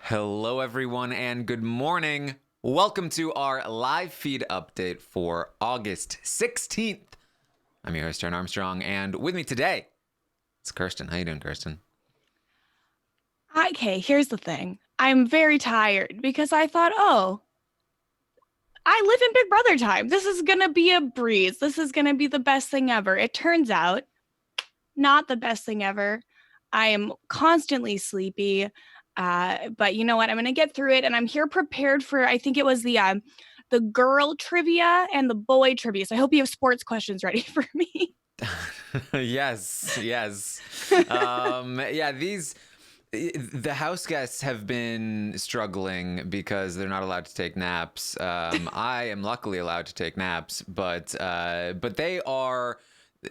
Hello, everyone, and good morning. Welcome to our live feed update for August 16th. I'm your host, Taran Armstrong, and with me today, it's Kirsten. How you doing, Kirsten? Okay, here's the thing. I'm very tired because I thought, I live in Big Brother time. This is going to be a breeze. This is going to be the best thing ever. It turns out, not the best thing ever. I am constantly sleepy. But you know what? I'm going to get through it. And I'm here prepared for, I think it was the girl trivia and the boy trivia. So I hope you have sports questions ready for me. yes. The house guests have been struggling because they're not allowed to take naps. I am luckily allowed to take naps, but they are,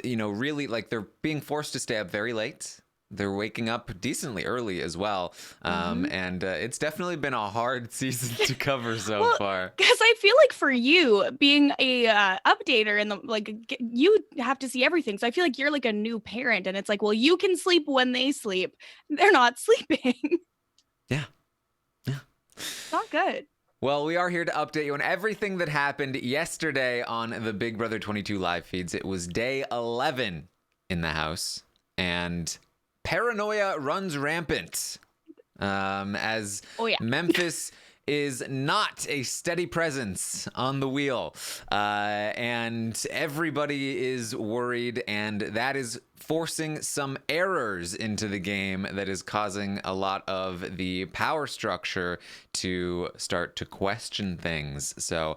really like they're being forced to stay up very late. They're waking up decently early as well, and it's definitely been a hard season to cover so far. Because I feel like for you being a updater and you have to see everything. So I feel like you're like a new parent, and it's like, well, you can sleep when they sleep. They're not sleeping. Yeah. Not good. Well, we are here to update you on everything that happened yesterday on the Big Brother 22 live feeds. It was day 11 in the house, and paranoia runs rampant as Oh yeah. Memphis is not a steady presence on the wheel, and everybody is worried, and that is forcing some errors into the game that is causing a lot of the power structure to start to question things. So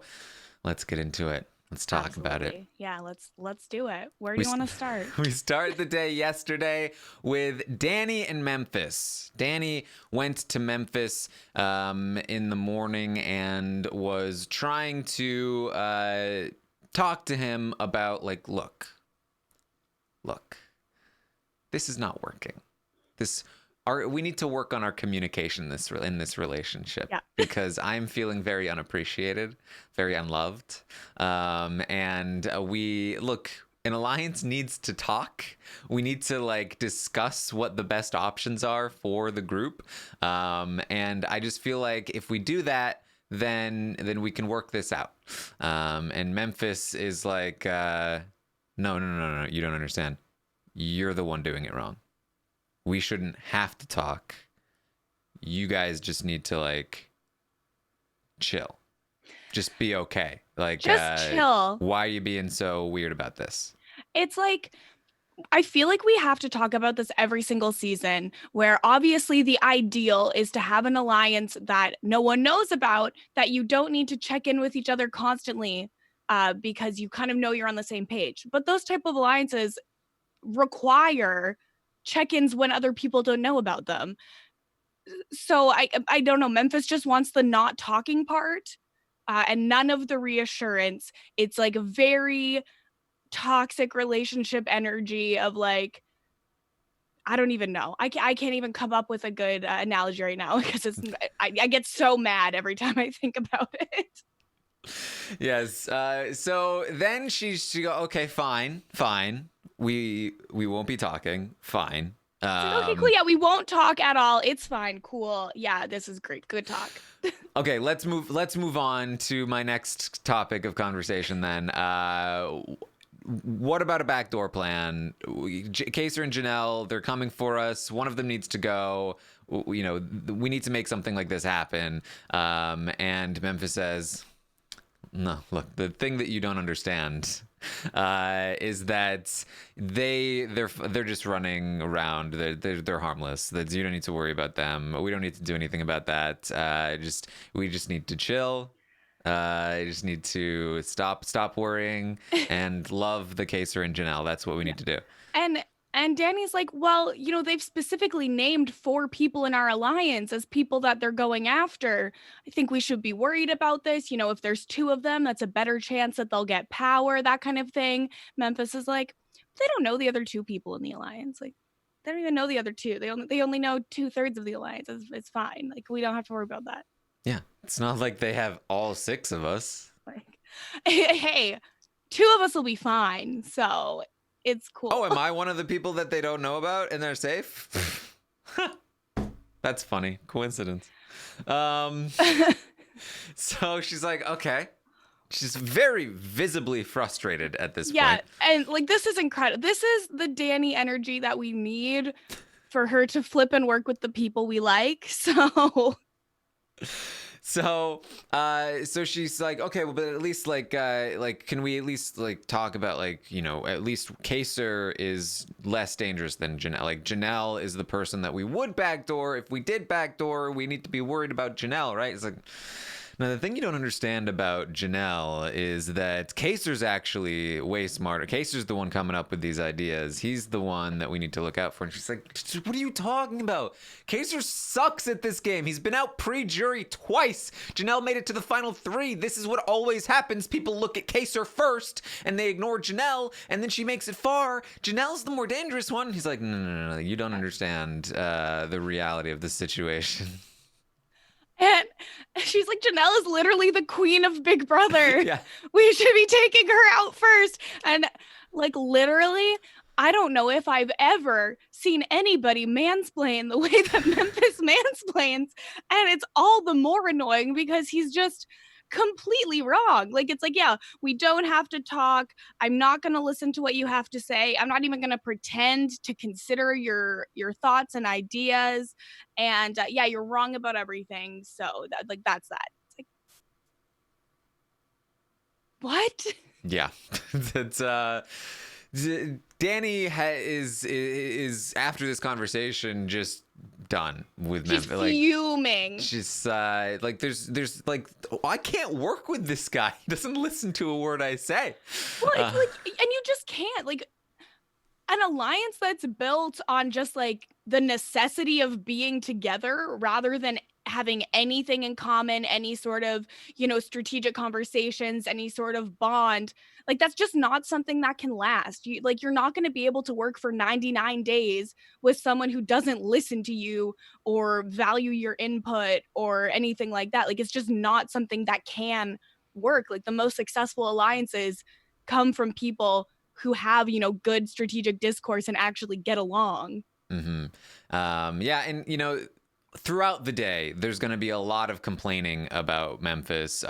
let's get into it. Let's talk about it. Yeah, let's do it. Where do you want to start? We started the day yesterday with Danny and Memphis. Danny went to Memphis in the morning and was trying to talk to him about, like, look, this is not working. We need to work on our communication in this relationship, because I'm feeling very unappreciated, very unloved. An alliance needs to talk. We need to discuss what the best options are for the group. And I just feel like if we do that, then we can work this out. And Memphis is like, no, you don't understand. You're the one doing it wrong. We shouldn't have to talk. You guys just need to chill. Just be okay. Just chill. Why are you being so weird about this? It's like, I feel like we have to talk about this every single season, where obviously the ideal is to have an alliance that no one knows about, that you don't need to check in with each other constantly, because you kind of know you're on the same page. But those type of alliances require check-ins when other people don't know about them. So I don't know. Memphis just wants the not talking part, and none of the reassurance. It's like a very toxic relationship energy of like, I don't even know. I can't even come up with a good analogy right now because I get so mad every time I think about it. Yes. So then she go, okay, fine. We won't be talking. Fine. Like, okay, cool. Yeah, we won't talk at all. It's fine. Cool. Yeah, this is great. Good talk. Okay, let's move on to my next topic of conversation then. What about a backdoor plan? Kaser and Janelle, they're coming for us. One of them needs to go. We need to make something like this happen. And Memphis says, no, look, the thing that you don't understand is that they're just running around. They're harmless. You don't need to worry about them. We don't need to do anything about that. We just need to chill. I just need to stop worrying and love the Kaser and Janelle. That's what we need to do. And Danny's like, well, they've specifically named 4 people in our alliance as people that they're going after. I think we should be worried about this. If there's 2 of them, that's a better chance that they'll get power, that kind of thing. Memphis is like, they don't know the other 2 people in the alliance. Like, they don't even know the other 2. They only know 2/3 of the alliance. It's fine. Like, we don't have to worry about that. Yeah, it's not like they have all 6 of us. Like, hey, 2 of us will be fine. So it's cool. Oh, am I one of the people that they don't know about and they're safe? That's funny. Coincidence. So she's like, okay. She's very visibly frustrated at this Yeah, point. and like this is incredible. This is the Danny energy that we need for her to flip and work with the people we like. So she's like, okay, well, but at least like, can we at least like talk about like, you know, at least Kaser is less dangerous than Janelle. Like Janelle is the person that we would backdoor. If we did backdoor, we need to be worried about Janelle, right? It's like, now, the thing you don't understand about Janelle is that Kaser's actually way smarter. Kaser's the one coming up with these ideas. He's the one that we need to look out for. And she's like, what are you talking about? Kaser sucks at this game. He's been out pre-jury twice. Janelle made it to the final 3. This is what always happens. People look at Kaser first, and they ignore Janelle, and then she makes it far. Janelle's the more dangerous one. He's like, no. You don't understand the reality of the situation. And she's like, Janelle is literally the queen of Big Brother. Yeah. We should be taking her out first. And like, literally, I don't know if I've ever seen anybody mansplain the way that Memphis mansplains. And it's all the more annoying because he's just completely wrong. Like, it's like, yeah, we don't have to talk. I'm not going to listen to what you have to say. I'm not even going to pretend to consider your thoughts and ideas. And yeah, you're wrong about everything. So that's that. It's like, what? Yeah. That's Danny is after this conversation just done with She's Memphis. fuming. Like, she's like there's like, oh, I can't work with this guy. He doesn't listen to a word I say. Well, it's like, and you just can't, like, an alliance that's built on just like the necessity of being together rather than having anything in common, any sort of, you know, strategic conversations, any sort of bond, like that's just not something that can last. You're not going to be able to work for 99 days with someone who doesn't listen to you or value your input or anything like that. Like, it's just not something that can work. Like, the most successful alliances come from people who have, you know, good strategic discourse and actually get along. Mm-hmm. Yeah, and you know, throughout the day, there's going to be a lot of complaining about Memphis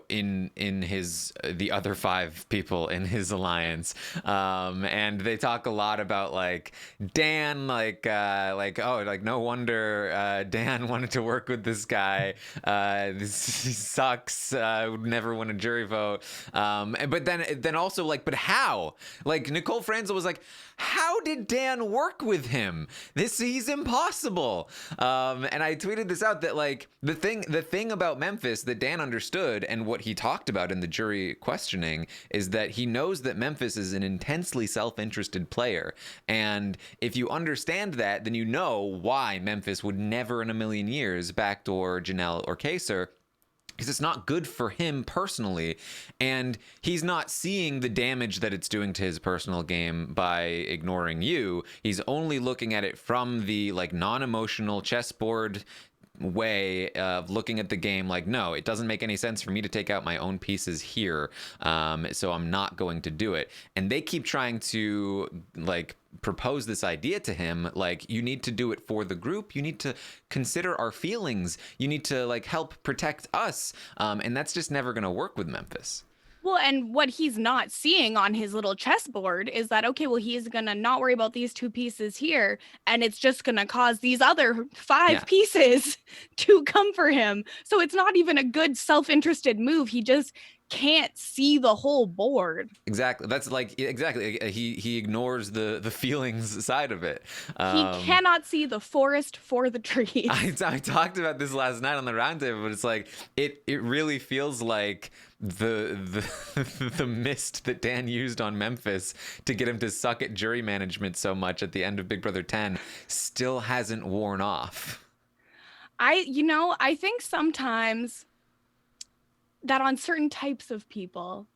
in his the other 5 people in his alliance, and they talk a lot about like Dan, like oh, like no wonder Dan wanted to work with this guy. He sucks. Would never win a jury vote. But then also like, but how? Like Nicole Franzel was like, how did Dan work with him? He's impossible. And I tweeted this out that like the thing about Memphis that Dan understood and what he talked about in the jury questioning is that he knows that Memphis is an intensely self-interested player. And if you understand that, then you know why Memphis would never in a million years backdoor Janelle or Kaser. Because it's not good for him personally, and he's not seeing the damage that it's doing to his personal game by ignoring you. He's only looking at it from the like non-emotional chessboard way of looking at the game like, no, it doesn't make any sense for me to take out my own pieces here, so I'm not going to do it. And they keep trying to like propose this idea to him, like, you need to do it for the group, you need to consider our feelings, you need to like help protect us, and that's just never going to work with Memphis. Well, and what he's not seeing on his little chessboard is that, okay, well, he's going to not worry about these 2 pieces here, and it's just going to cause these other 5 pieces to come for him. So it's not even a good self-interested move. He just can't see the whole board. Exactly. That's like, exactly. He ignores the feelings side of it. He cannot see the forest for the trees. I talked about this last night on the roundtable, but it's like, it really feels like the mist that Dan used on Memphis to get him to suck at jury management so much at the end of Big Brother 10 still hasn't worn off. I think sometimes that on certain types of people,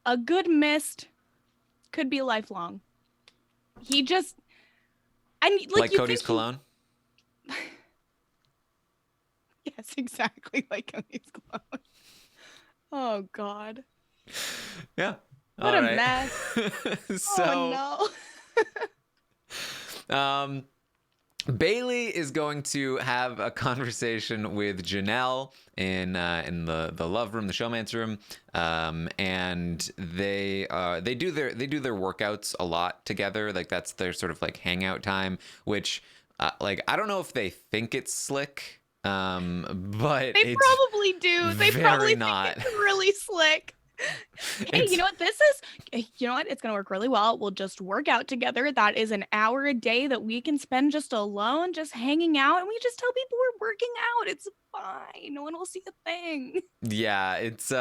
a good mist could be lifelong. He just, and like Cody's cologne. Yes, exactly like Cody's cologne. Oh God. Yeah. What a mess. So, oh no. Bailey is going to have a conversation with Janelle in the love room, the showman's room, and they do their workouts a lot together. Like that's their sort of like hangout time, which like I don't know if they think it's slick, but They it's probably do. They probably not. think it's really slick. Hey, you know what? It's going to work really well. We'll just work out together. That is an hour a day that we can spend just alone, just hanging out. And we just tell people we're working out. It's fine. No one will see a thing. Yeah, it's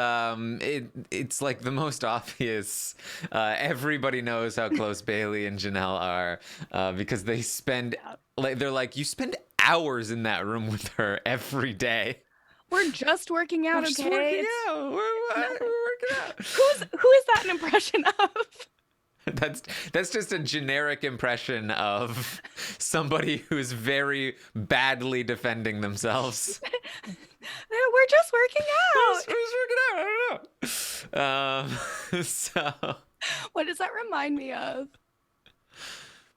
like the most obvious. Everybody knows how close Bailey and Janelle are because they spend they're like, you spend hours in that room with her every day. We're just working out, We're okay? just working out. We're working out. Who is that an impression of? That's just a generic impression of somebody who's very badly defending themselves. We're just working out. We're just working out. I don't know. So what does that remind me of?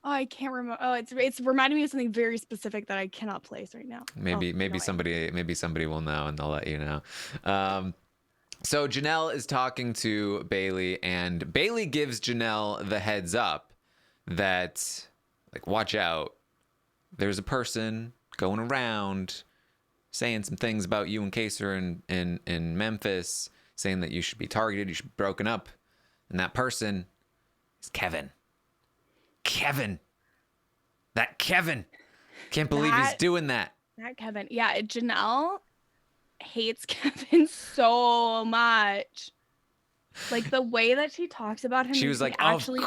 Oh, I can't remember. Oh, it's reminding me of something very specific that I cannot place right now. Maybe somebody will know and they'll let you know. So Janelle is talking to Bailey, and Bailey gives Janelle the heads up that, like, watch out. There's a person going around saying some things about you and Kaser in Memphis, saying that you should be targeted, you should be broken up. And that person is Kevin. That Kevin. Can't believe he's doing that. That Kevin. Yeah, Janelle hates Kevin so much. Like the way that she talks about him. She was like, actually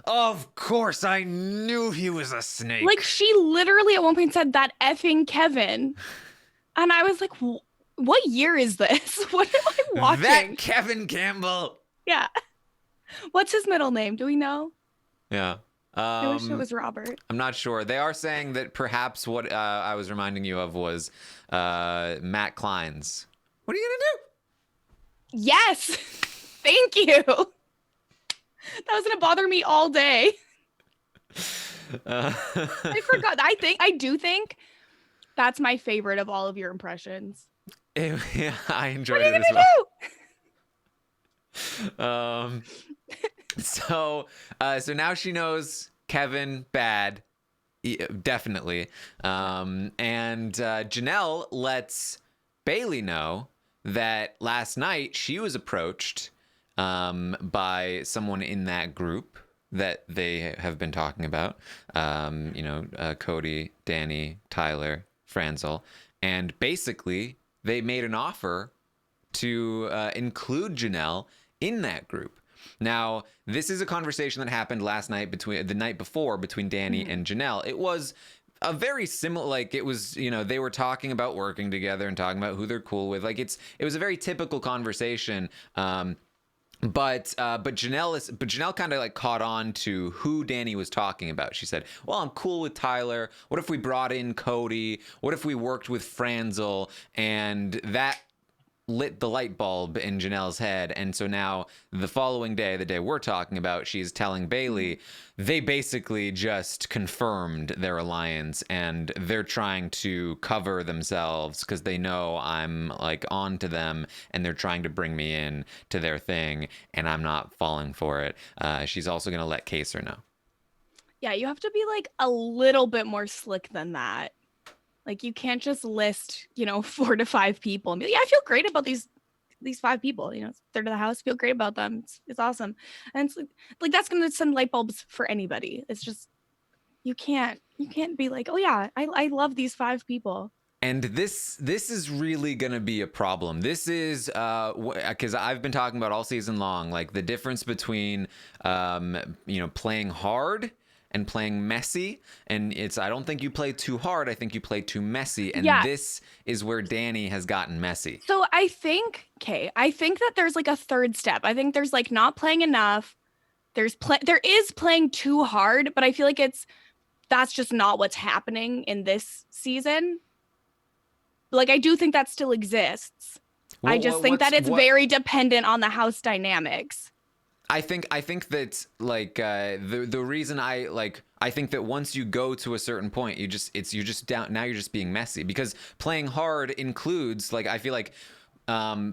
of course, I knew he was a snake. Like she literally at one point said that effing Kevin. And I was like, what year is this? What am I watching? That Kevin Campbell. Yeah. What's his middle name? Do we know? Yeah. I wish it was Robert. I'm not sure. They are saying that perhaps what I was reminding you of was Matt Klein's. What are you going to do? Yes. Thank you. That was going to bother me all day. I forgot. I do think that's my favorite of all of your impressions. Yeah, I enjoyed it as well. So now she knows Kevin bad, definitely. And Janelle lets Bailey know that last night she was approached by someone in that group that they have been talking about. Cody, Danny, Tyler, Franzel, and basically they made an offer to include Janelle in that group. Now, this is a conversation that happened the night before between Danny and Janelle. It was a very similar, like it was, they were talking about working together and talking about who they're cool with. Like it was a very typical conversation. But Janelle kind of like caught on to who Danny was talking about. She said, well, I'm cool with Tyler. What if we brought in Cody? What if we worked with Franzel? And that lit the light bulb in Janelle's head. And so now the following day, the day we're talking about, she's telling Bailey they basically just confirmed their alliance and they're trying to cover themselves because they know I'm like on to them and they're trying to bring me in to their thing and I'm not falling for it. She's also going to let Kaser know. Yeah, you have to be like a little bit more slick than that. Like you can't just list, 4 to 5 people and be like, yeah, I feel great about these 5 people, third of the house, feel great about them. It's awesome. And it's like that's going to send light bulbs for anybody. It's just, you can't be like, oh yeah, I love these 5 people. And this is really going to be a problem. This is because I've been talking about all season long, like the difference between, playing hard and playing messy. And I don't think you play too hard. I think you play too messy. And This is where Danny has gotten messy. So I think that there's like a third step. I think there's like not playing enough. There is playing too hard, but I feel like that's just not what's happening in this season. Like, I do think that still exists. I just think that it's very dependent on the house dynamics. I think that like the reason I think that once you go to a certain point, you're just down. Now you're just being messy, because playing hard includes, like, I feel like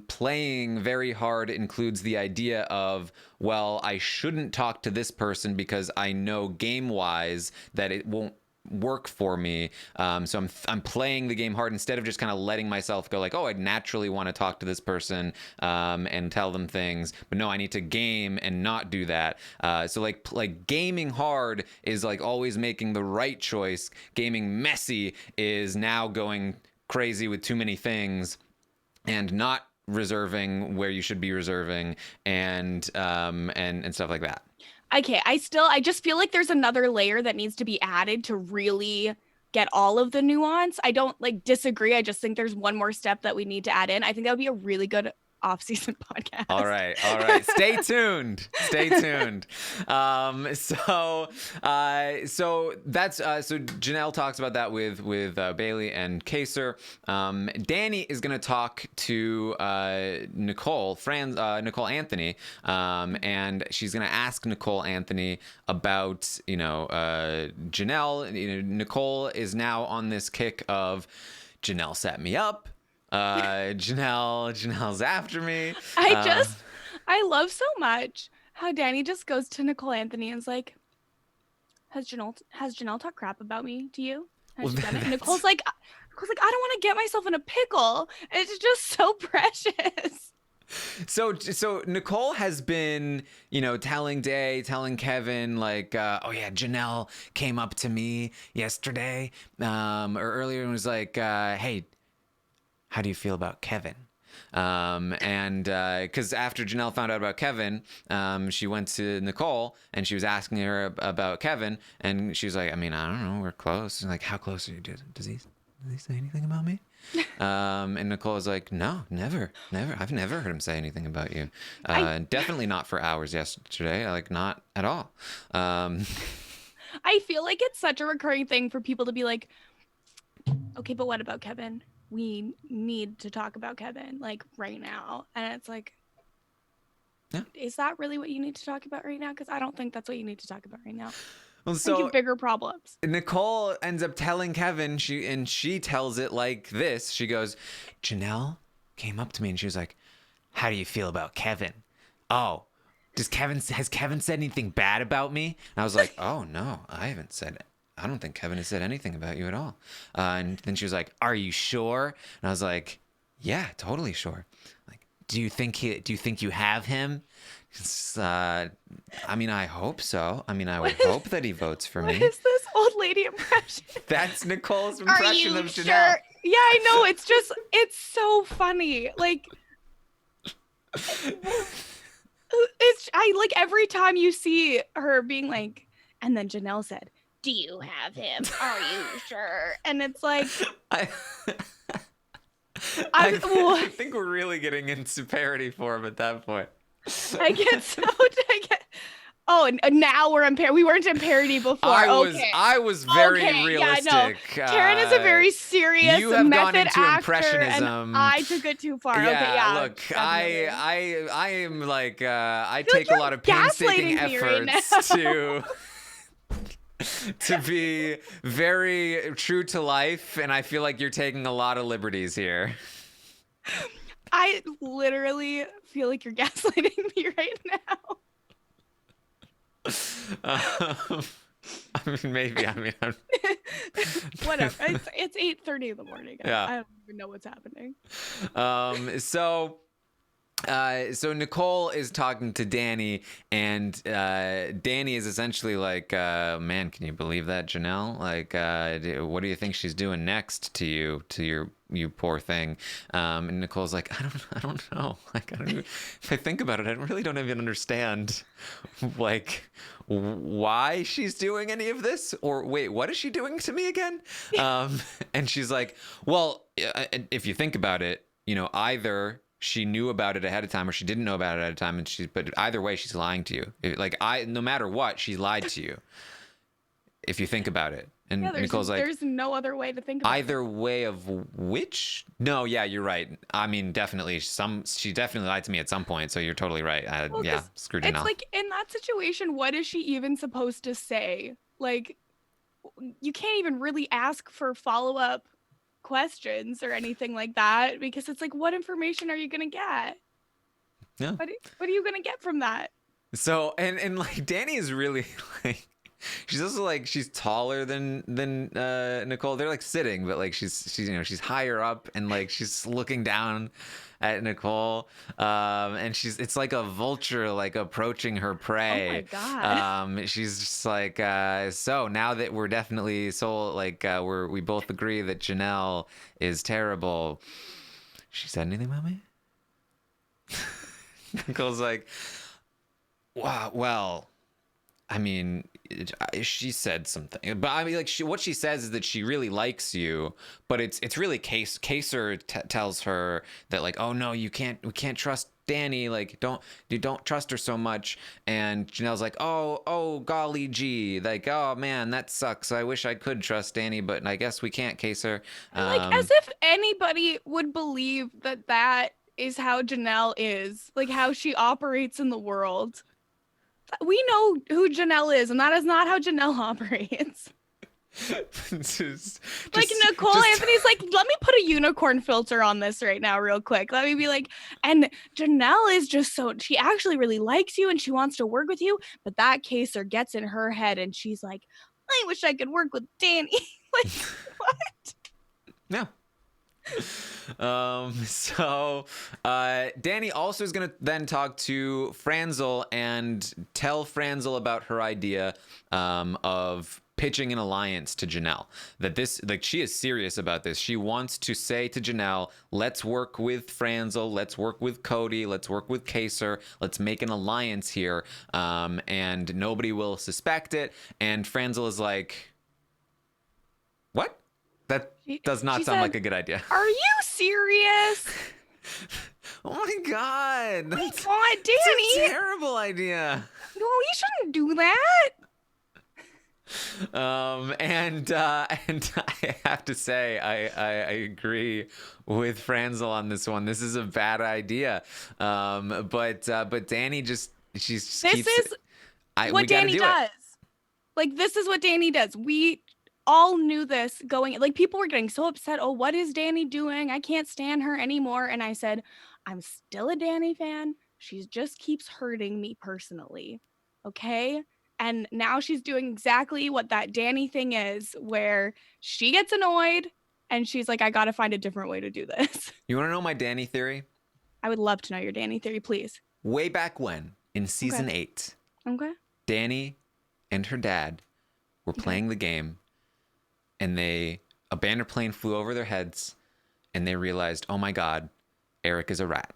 playing very hard includes the idea of, well, I shouldn't talk to this person because I know game wise that it won't work for me. So I'm playing the game hard instead of just kind of letting myself go, like, oh, I'd naturally want to talk to this person and tell them things, but no, I need to game and not do that. So like gaming hard is like always making the right choice. Gaming messy is now going crazy with too many things and not reserving where you should be reserving, and stuff like that. Okay, I just feel like there's another layer that needs to be added to really get all of the nuance. I don't like disagree. I just think there's one more step that we need to add in. I think that would be a really good off-season podcast. All right. Stay tuned. So that's so Janelle talks about that with Bailey and Kaser. Danny is going to talk to Nicole Anthony, and she's going to ask Nicole Anthony about Janelle. Nicole is now on this kick of, Janelle set me up. Janelle's after me. I love so much how Danny just goes to Nicole Anthony and is like, has Janelle talked crap about me to you? Has she done it? Nicole's like, I don't want to get myself in a pickle. It's just so precious. So Nicole has been, telling Kevin, like, oh yeah, Janelle came up to me yesterday, or earlier, and was like, hey, how do you feel about Kevin? And because after Janelle found out about Kevin, she went to Nicole and she was asking her about Kevin, and she was like, I mean, I don't know, we're close. And like, how close are you? Does he say anything about me? And Nicole was like, no, never. I've never heard him say anything about you. Definitely not for hours yesterday. Like, not at all. I feel like it's such a recurring thing for people to be like, okay, but what about Kevin? We need to talk about Kevin, like, right now. And it's like, yeah. Is that really what you need to talk about right now? Because I don't think that's what you need to talk about right now. Well, so you have bigger problems. Nicole ends up telling Kevin, she tells it like this. She goes, Janelle came up to me and she was like, how do you feel about Kevin? Oh, has Kevin said anything bad about me? And I was like, oh no, I haven't said it. I don't think Kevin has said anything about you at all. And then she was like, are you sure? And I was like, yeah, totally sure. Like, do you think you have him? I mean, I hope so. I mean, I would hope that he votes for me. What is this old lady impression? That's Nicole's impression of Janelle. Sure? Yeah, I know. It's so funny. Like, I like every time you see her being like, and then Janelle said, do you have him? Are you sure? And it's like, I think we're really getting into parody form at that point. Oh, and now we're in parody. We weren't in parody before. I was very realistic. Yeah, no. Taryn is a very serious you have method gone into actor, impressionism. And I took it too far. Yeah, look, I am like, I take a lot of painstaking efforts to be very true to life, and I feel like you're taking a lot of liberties here. I literally feel like you're gaslighting me right now. I mean, maybe. I'm whatever. It's 8:30 in the morning. Yeah. I don't even know what's happening. So Nicole is talking to Danny, and Danny is essentially like, man, can you believe that, Janelle? Like, what do you think she's doing next to you poor thing? And Nicole's like, I don't know. Like, if I think about it, I really don't even understand, like, why she's doing any of this, or wait, what is she doing to me again? And she's like, well, if you think about it, either she knew about it ahead of time or she didn't know about it ahead of time, but either way, she's lying to you. No matter what, she lied to you. if you think about it. And Yeah, Nicole's like, there's no other way to think about it. either way of which? No, yeah, you're right. I mean, definitely she definitely lied to me at some point, so you're totally right. Well, Yeah, 'cause screw it's Janelle. like in that situation, what is she even supposed to say? Like, you can't even really ask for follow-up questions or anything like that because it's like, what information are you gonna get? Yeah. What are you gonna get from that? So and like Danny is really like she's also like she's taller than Nicole. They're like sitting, but like she's you know she's higher up and like she's looking down at Nicole. And it's like a vulture like approaching her Oh my prey. God. She's just like so now that we're definitely we both agree that Janelle is terrible. She said anything about me? Nicole's like, wow, well, I mean, she said something, but I mean, like, what she says is that she really likes you, but it's really Kaser tells her that like, oh no, we can't trust Danny, like, don't trust her so much, and Janelle's like, oh golly gee, like, oh man, that sucks. I wish I could trust Danny, but I guess we can't, Kaser. Like, as if anybody would believe that that is how Janelle is, like how she operates in the world. We know who Janelle is, and that is not how Janelle operates. Like Nicole Anthony's like, let me put a unicorn filter on this right now real quick. Let me be like, and Janelle is just so, she actually really likes you and she wants to work with you, but that Kaser gets in her head and she's like, I wish I could work with Danny. Like, what? Yeah. So Danny also is going to then talk to Franzel and tell Franzel about her idea of pitching an alliance to Janelle. That this, like, she is serious about this. She wants to say to Janelle, let's work with Franzel, let's work with Cody, let's work with Kaser, let's make an alliance here, and nobody will suspect it. And Franzel is like, what? That does not sound like a good idea. Are you serious? Oh my God. Come on, Danny. That's a terrible idea. No, you shouldn't do that. And I have to say, I agree with Franzel on this one. This is a bad idea. But Danny just what Danny does. Like, this is what Danny does. We all knew this going, like, people were getting so upset. Oh, what is Danny doing? I can't stand her anymore. And I said, I'm still a Danny fan. She just keeps hurting me personally. Okay. And now she's doing exactly what that Danny thing is, where she gets annoyed and she's like, I got to find a different way to do this. You want to know my Danny theory? I would love to know your Danny theory, please. Way back when, in season 8, okay, Danny and her dad were playing the game, and a banner plane flew over their heads, and they realized, oh my God, Eric is a rat.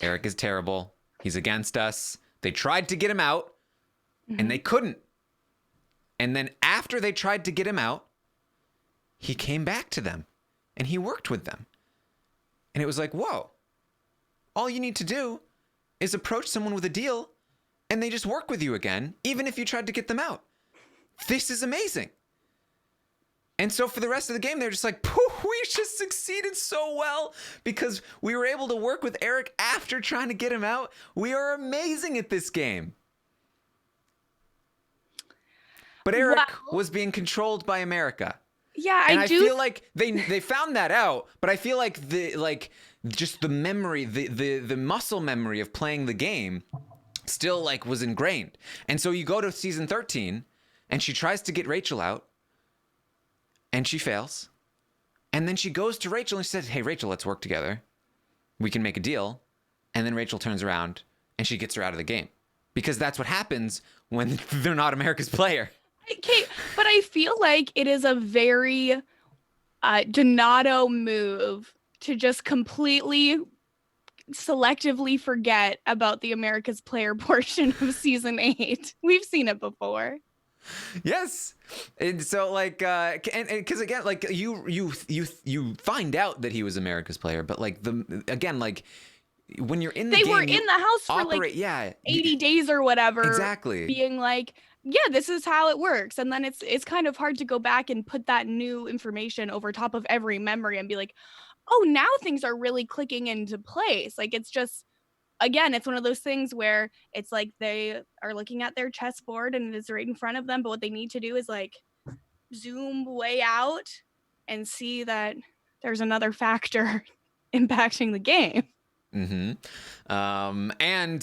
Eric is terrible. He's against us. They tried to get him out, and they couldn't. And then after they tried to get him out, he came back to them, and he worked with them. And it was like, whoa, all you need to do is approach someone with a deal, and they just work with you again, even if you tried to get them out. This is amazing. And so for the rest of the game, they're just like, poof, we just succeeded so well because we were able to work with Eric after trying to get him out. We are amazing at this game. But Eric was being controlled by America. Yeah, and I feel like they found that out, but I feel like just the memory, the muscle memory of playing the game still like was ingrained. And so you go to season 13 and she tries to get Rachel out. And she fails. And then she goes to Rachel and she says, hey, Rachel, let's work together. We can make a deal. And then Rachel turns around and she gets her out of the game. Because that's what happens when they're not America's player. Okay, but I feel like it is a very Donato move to just completely selectively forget about the America's player portion of season 8. We've seen it before. Yes. And so like and because again, like you find out that he was America's player, but like when you're in the game, they were in the house for like 80 days or whatever, exactly, being like, yeah, this is how it works. And then it's kind of hard to go back and put that new information over top of every memory and be like, oh, now things are really clicking into place. Like, it's just, again, it's one of those things where it's like they are looking at their chessboard and it's right in front of them, but what they need to do is like zoom way out and see that there's another factor impacting the game. Mm-hmm. And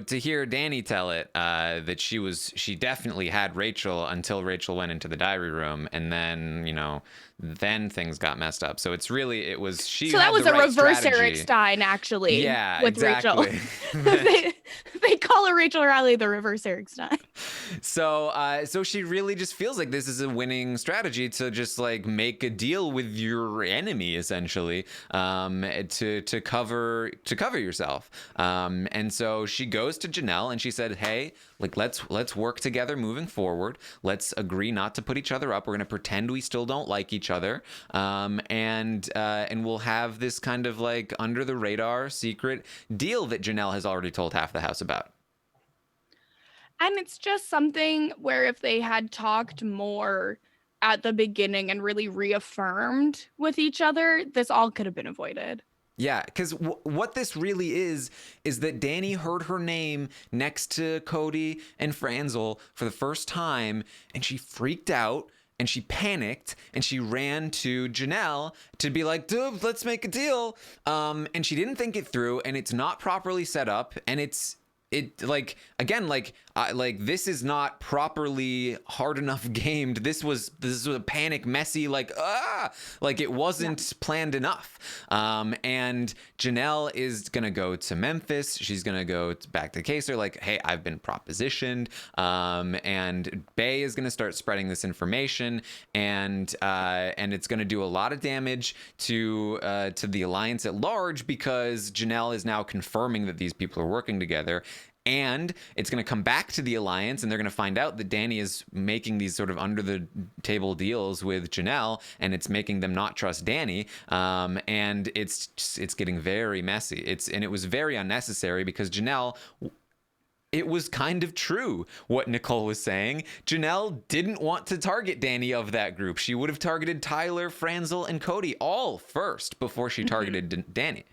to hear Danny tell it, that she definitely had Rachel until Rachel went into the diary room, and then things got messed up. So it was she. So that had was the a right reverse strategy. Eric Stein, actually. Yeah, with exactly. Rachel. they call her Rachel Riley the reverse Eric Stein. So she really just feels like this is a winning strategy to just like make a deal with your enemy, essentially, to cover yourself. And so she goes to Janelle and she said, hey, like let's work together moving forward. Let's agree not to put each other up. We're gonna pretend we still don't like each other, and we'll have this kind of like under the radar secret deal that Janelle has already told half the house about. And it's just something where if they had talked more at the beginning and really reaffirmed with each other, this all could have been avoided. Yeah, because what this really is that Danny heard her name next to Cody and Franzel for the first time, and she freaked out, and she panicked, and she ran to Janelle to be like, dude, let's make a deal. And she didn't think it through, and it's not properly set up, and like again, like this is not properly hard enough gamed. This was a panic, messy, like it wasn't planned enough. And Janelle is gonna go to Memphis. She's gonna go back to Kaser, like, hey, I've been propositioned. And Bay is gonna start spreading this information, and it's gonna do a lot of damage to the alliance at large, because Janelle is now confirming that these people are working together. And it's going to come back to the alliance, and they're going to find out that Danny is making these sort of under the table deals with Janelle, and it's making them not trust Danny. And it's getting very messy. It was very unnecessary, because Janelle, it was kind of true what Nicole was saying. Janelle didn't want to target Danny of that group. She would have targeted Tyler, Franzel, and Cody all first before she targeted Danny.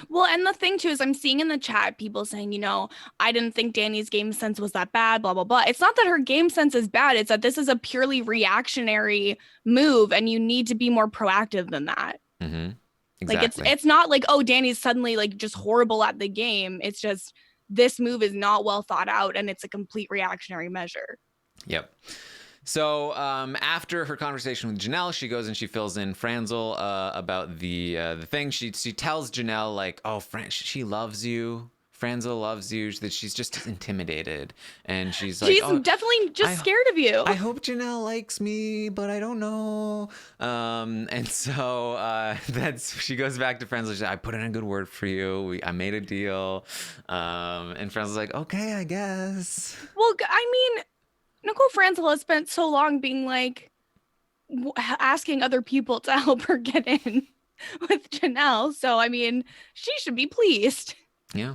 Well, and the thing too is I'm seeing in the chat people saying, I didn't think Danny's game sense was that bad, blah, blah, blah. It's not that her game sense is bad. It's that this is a purely reactionary move, and you need to be more proactive than that. Mm-hmm. Exactly. Like, it's not like, oh, Danny's suddenly like just horrible at the game. It's just this move is not well thought out, and it's a complete reactionary measure. Yep. So after her conversation with Janelle, she goes and she fills in Franzel about the thing. She tells Janelle, like, oh, she loves you. Franzel loves you. That she's just intimidated, and she's like, definitely just scared of you. I hope Janelle likes me, but I don't know. And so she goes back to Franzel. She's like, I put in a good word for you. I made a deal. And Franzel's like, okay, I guess. Well, I mean, Nicole Franzel has spent so long being like asking other people to help her get in with Janelle. So, I mean, she should be pleased. Yeah.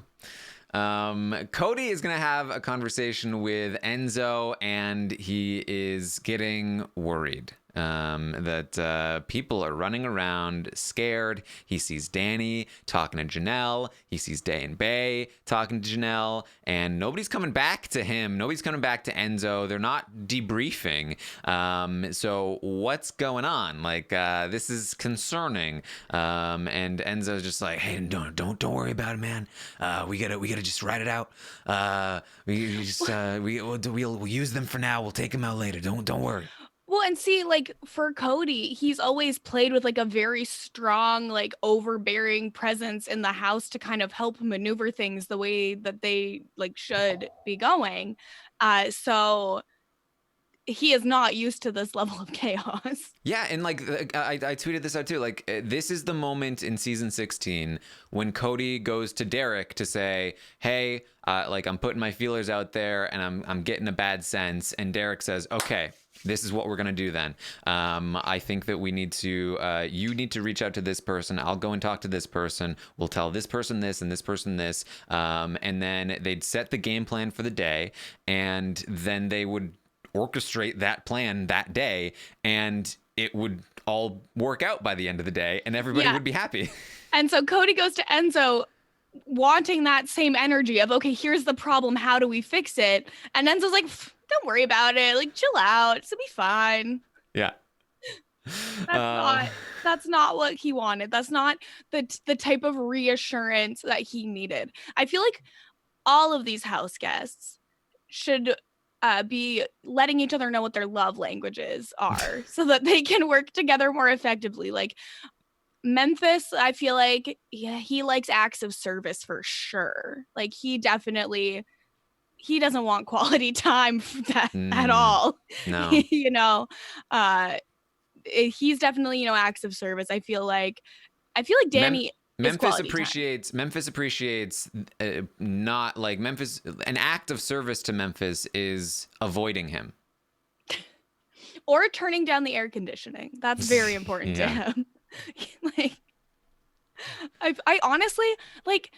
Cody is going to have a conversation with Enzo, and he is getting worried that people are running around scared. He sees Danny talking to Janelle. He sees Day and Bay talking to Janelle, and nobody's coming back to him. Nobody's coming back to Enzo. They're not debriefing. So what's going on? Like, this is concerning. And Enzo's just like, hey, don't worry about it, man. We gotta just write it out. We'll use them for now. We'll take them out later. Don't worry. Well, and see, like, for Cody, he's always played with like a very strong, like, overbearing presence in the house to kind of help maneuver things the way that they like should be going. So he is not used to this level of chaos. Yeah, and like I tweeted this out too. Like, this is the moment in season 16 when Cody goes to Derek to say, "Hey, like, I'm putting my feelers out there, and I'm getting a bad sense." And Derek says, "Okay, this is what we're going to do then. I think that we need to, you need to reach out to this person. I'll go and talk to this person. We'll tell this person this and this person this. And then they'd set the game plan for the day, and then they would orchestrate that plan that day, and it would all work out by the end of the day, and everybody would be happy. And so Cody goes to Enzo wanting that same energy of, okay, here's the problem. How do we fix it? And Enzo's like, don't worry about it. Like, chill out. It'll be fine. Yeah. That's not what he wanted. That's not the type of reassurance that he needed. I feel like all of these house guests should be letting each other know what their love languages are so that they can work together more effectively. Like Memphis, I feel like he likes acts of service for sure. Like he doesn't want quality time at all. No. He's definitely, acts of service. I feel like Danny Memphis appreciates not like Memphis. An act of service to Memphis is avoiding him or turning down the air conditioning. That's very important to him. Like, I honestly, like,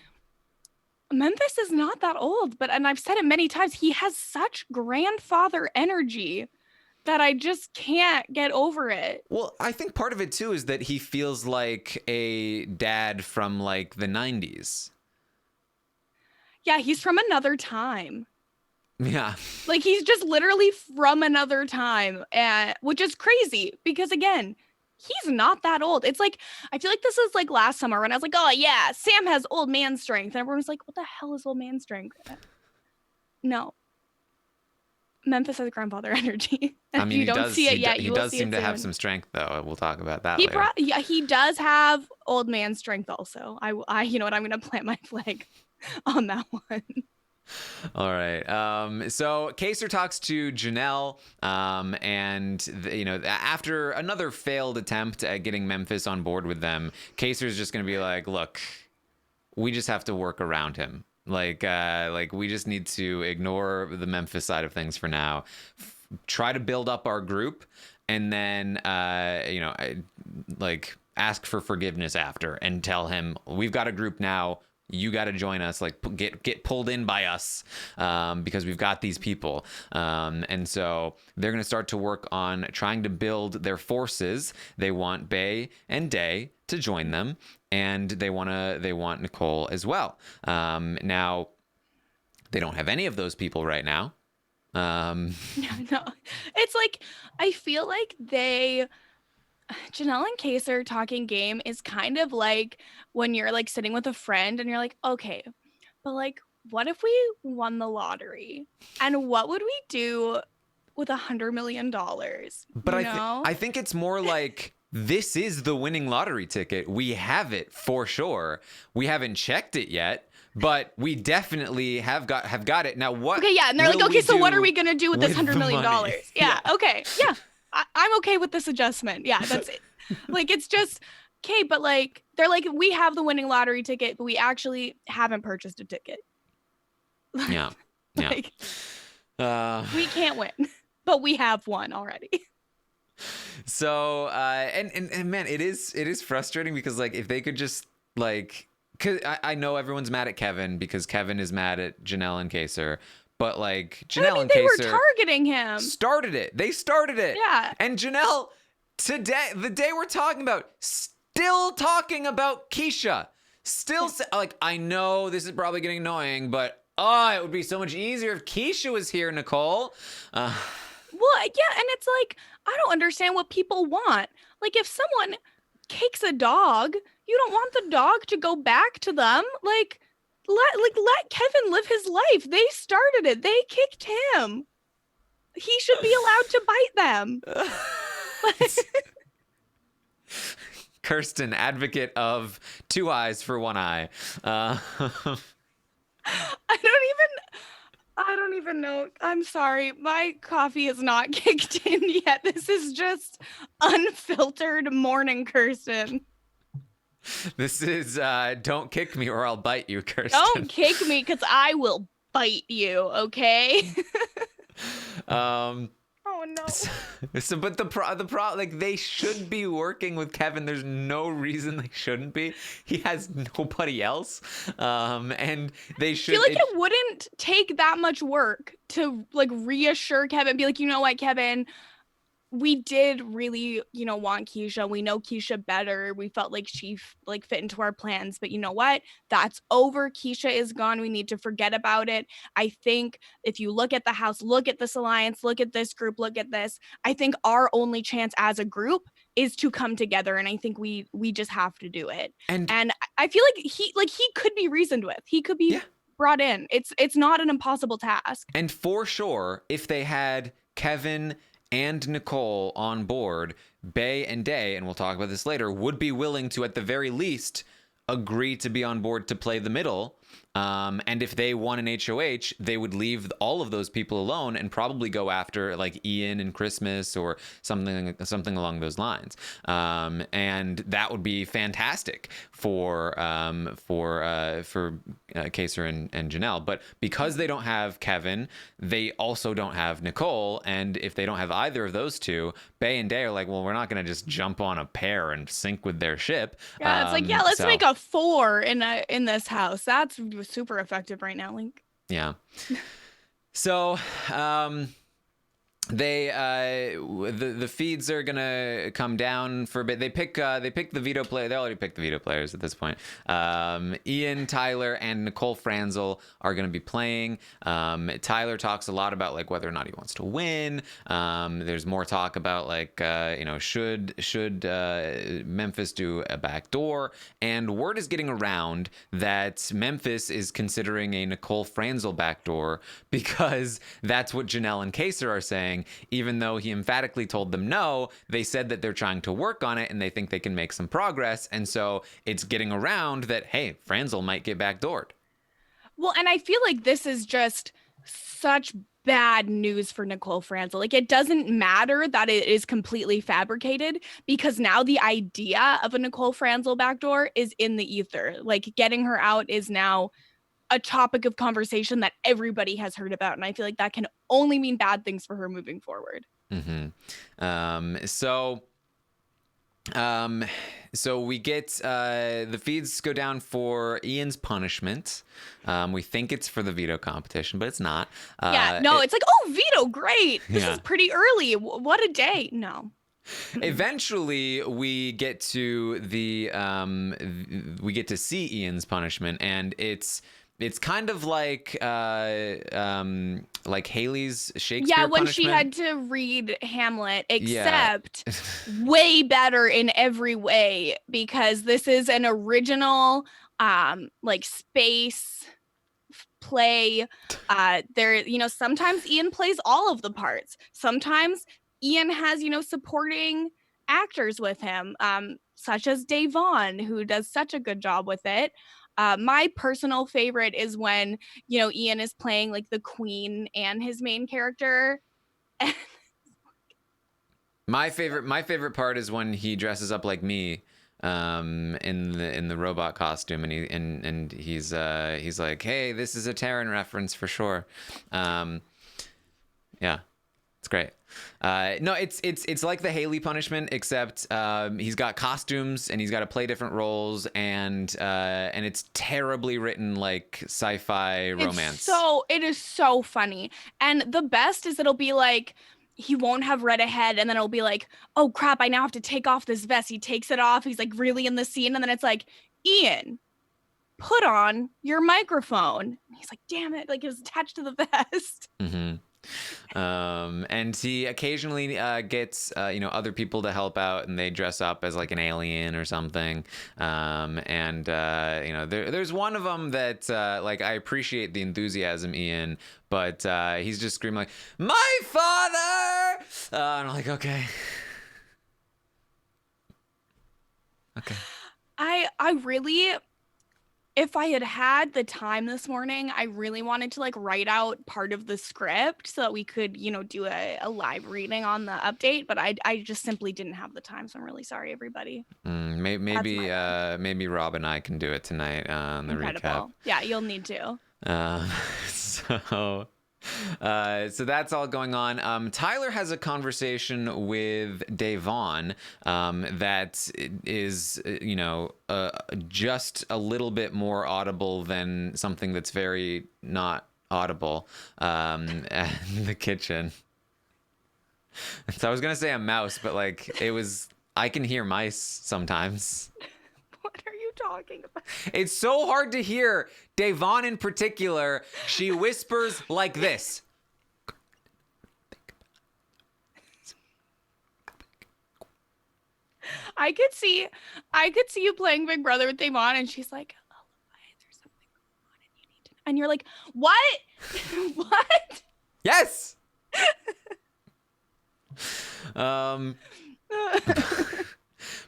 Memphis is not that old, and I've said it many times, he has such grandfather energy that I just can't get over it. Well, I think part of it too is that he feels like a dad from like the 90s. Yeah, he's from another time. Yeah. Like he's just literally from another time, which is crazy because again, he's not that old. It's like, I feel like this is like last summer when I was like, oh yeah, Sam has old man strength. And everyone was like, what the hell is old man strength? No. Memphis has grandfather energy. I mean, you don't see it yet. He does seem to have some strength, though. We'll talk about that later. He does have old man strength also. I you know what? I'm going to plant my flag on that one. All right. So Kaser talks to Janelle, and after another failed attempt at getting Memphis on board with them, Kaser's just going to be like, look, we just have to work around him. Like we just need to ignore the Memphis side of things for now. Try to build up our group, and then ask for forgiveness after, and tell him we've got a group now. You got to join us. Like get pulled in by us because we've got these people. And so they're going to start to work on trying to build their forces. They want Bay and Day to join them, and they want Nicole as well. Now they don't have any of those people right now. No, it's like I feel like Janelle and Kaser talking game is kind of like when you're like sitting with a friend and you're like, okay, but like, what if we won the lottery? And what would we do with $100 million? But I think it's more like, this is the winning lottery ticket. We have it for sure. We haven't checked it yet, but we definitely have got it. Now what? Okay, yeah. And they're like, okay, so what are we going to do with this $100 million? Yeah. Okay. Yeah. I'm okay with this adjustment. Yeah, that's it. Like, it's just, okay, but like, they're like, we have the winning lottery ticket, but we actually haven't purchased a ticket. Yeah. Like, we can't win, but we have one already. So, and man, it is frustrating because like, if they could just like, cause I know everyone's mad at Kevin because Kevin is mad at Janelle and Kaser. But like Janelle and Kaser were targeting him. They started it. Yeah. And Janelle, today, the day we're talking about, still talking about Keisha. Still, like, I know this is probably getting annoying, but it would be so much easier if Keisha was here, Nicole. Well, yeah, and it's like, I don't understand what people want. Like, if someone kicks a dog, you don't want the dog to go back to them. Like, let Kevin live his life. They started it. They kicked him. He should be allowed to bite them. Kirsten, advocate of 2 eyes for 1 eye. I don't even know. I'm sorry. My coffee is not kicked in yet. This is just unfiltered morning Kirsten. This is don't kick me or I'll bite you, Kirsten. Don't kick me because I will bite you, okay? Oh Oh no. But like they should be working with Kevin. There's no reason they shouldn't be. He has nobody else, and they should. I feel like it wouldn't take that much work to like reassure Kevin, be like, you know what, Kevin, we did really, want Keisha. We know Keisha better. We felt like she like fit into our plans, but you know what? That's over. Keisha is gone. We need to forget about it. I think if you look at the house, look at this alliance, look at this group, look at this, I think our only chance as a group is to come together. And I think we just have to do it. And I feel like he could be reasoned with. He could be brought in. It's not an impossible task. And for sure, if they had Kevin and Nicole on board, Bay and Day, and we'll talk about this later, would be willing to, at the very least, agree to be on board to play the middle. And if they won an HOH, they would leave all of those people alone and probably go after like Ian and Christmas or something along those lines. And that would be fantastic for Kaser and Janelle. But because they don't have Kevin, they also don't have Nicole. And if they don't have either of those two, Bay and Day are like, well, we're not going to just jump on a pair and sync with their ship. Yeah, it's like, let's make a 4 in this house. That's super effective right now, Link. Yeah. So the feeds are gonna come down for a bit. They pick the veto player. They already picked the veto players at this point. Ian, Tyler, and Nicole Franzel are gonna be playing. Tyler talks a lot about like whether or not he wants to win. There's more talk about like should Memphis do a backdoor, and word is getting around that Memphis is considering a Nicole Franzel backdoor because that's what Janelle and Kaser are saying. Even though he emphatically told them no, they said that they're trying to work on it and they think they can make some progress. And so it's getting around that, hey, Franzel might get backdoored. Well, and I feel like this is just such bad news for Nicole Franzel. Like, it doesn't matter that it is completely fabricated because now the idea of a Nicole Franzel backdoor is in the ether. Like, getting her out is now a topic of conversation that everybody has heard about. And I feel like that can only mean bad things for her moving forward. Mm-hmm. So we get the feeds go down for Ian's punishment. We think it's for the veto competition, but it's not. It's like, oh, veto, great. This is pretty early. What a day. No. Eventually, we get to see Ian's punishment, and it's kind of like Haley's Shakespeare. Yeah, when punishment. she had to read Hamlet, except way better in every way because this is an original space play. Sometimes Ian plays all of the parts. Sometimes Ian has, supporting actors with him, such as Dave Vaughn, who does such a good job with it. My personal favorite is when, Ian is playing like the queen and his main character. My favorite part is when he dresses up like me in the robot costume and he's like, hey, this is a Taran reference for sure. Yeah, it's great. No, it's like the Haley punishment, except he's got costumes and he's got to play different roles, and it's terribly written like sci-fi romance. It is so funny, and the best is it'll be like he won't have read ahead, and then it'll be like, oh crap, I now have to take off this vest. He takes it off. He's like really in the scene, and then it's like, Ian, put on your microphone. And he's like, damn it, like it was attached to the vest. Mm-hmm. And he occasionally gets other people to help out, and they dress up as like an alien or something. There's one of them that I appreciate the enthusiasm, Ian, but he's just screaming like, my father, and I'm like, okay. I really, if I had the time this morning, I really wanted to write out part of the script so that we could, do a live reading on the update, but I just simply didn't have the time. So I'm really sorry, everybody. Maybe Rob and I can do it tonight on the recap. Yeah, you'll need to. So that's all going on. Tyler has a conversation with Davon that is, just a little bit more audible than something that's very not audible in the kitchen. So I was going to say a mouse, but I can hear mice sometimes. What are you talking about? It's so hard to hear. Davon in particular, she whispers like this. I could see you playing Big Brother with Damon, and she's like, "Oh, why is there something going on, and you need to," and you're like, "What? What?" Yes.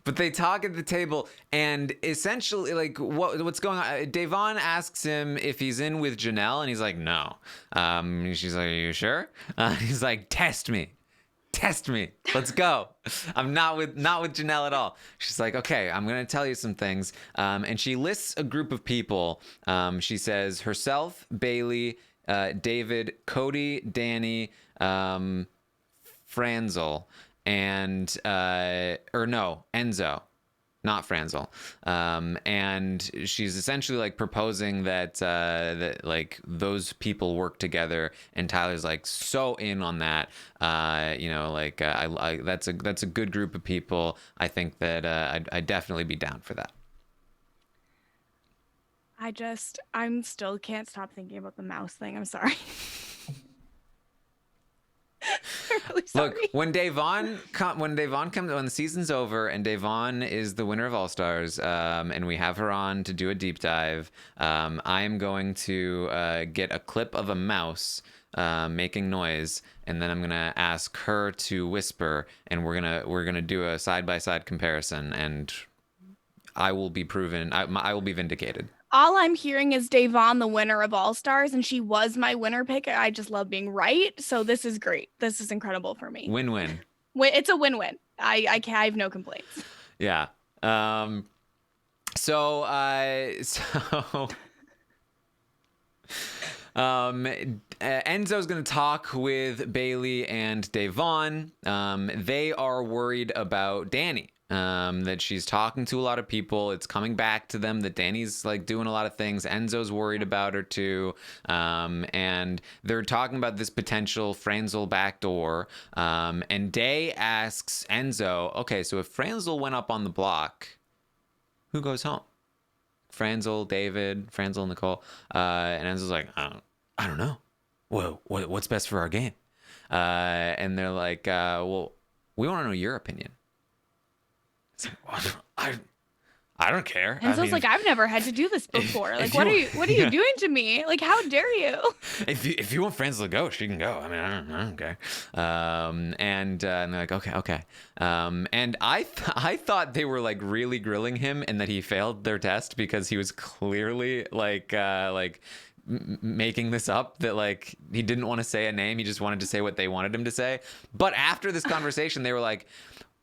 But they talk at the table, and essentially, what's going on? Davon asks him if he's in with Janelle, and he's like, no. She's like, are you sure? He's like, test me. Let's go. I'm not with Janelle at all. She's like, okay, I'm gonna tell you some things. And she lists a group of people. She says herself, Bailey, David, Cody, Danny, Franzel, and Enzo, not Franzel. And she's essentially proposing that those people work together, and Tyler's so in on that. That's a good group of people. I think that I'd definitely be down for that. I'm still can't stop thinking about the mouse thing. I'm sorry. I'm really sorry. Look, when the season's over and Davon is the winner of All Stars, and we have her on to do a deep dive, I am going to get a clip of a mouse making noise, and then I'm gonna ask her to whisper, and we're gonna do a side-by-side comparison, and I will be proven. I will be vindicated. All I'm hearing is Davon, the winner of All Stars, and she was my winner pick. I just love being right. So this is great. This is incredible for me. Win-win. It's a win-win. I have no complaints. Yeah. Enzo's going to talk with Bailey and Davon. They are worried about Danny. That she's talking to a lot of people. It's coming back to them that Danny's doing a lot of things. Enzo's worried about her too. And they're talking about this potential Franzel backdoor. And Day asks Enzo, okay, so if Franzel went up on the block, who goes home? Franzel, David, Franzel, Nicole. And Enzo's like, I don't know. Whoa, what's best for our game? And they're like, well, we want to know your opinion. I don't care. Enzo's like, I've never had to do this before. What are you doing to me? How dare you? If you want Franzel to go, she can go. I don't care. And they're like, okay. And I thought they were really grilling him, and that he failed their test because he was clearly making this up, that he didn't want to say a name, he just wanted to say what they wanted him to say. But after this conversation, they were like,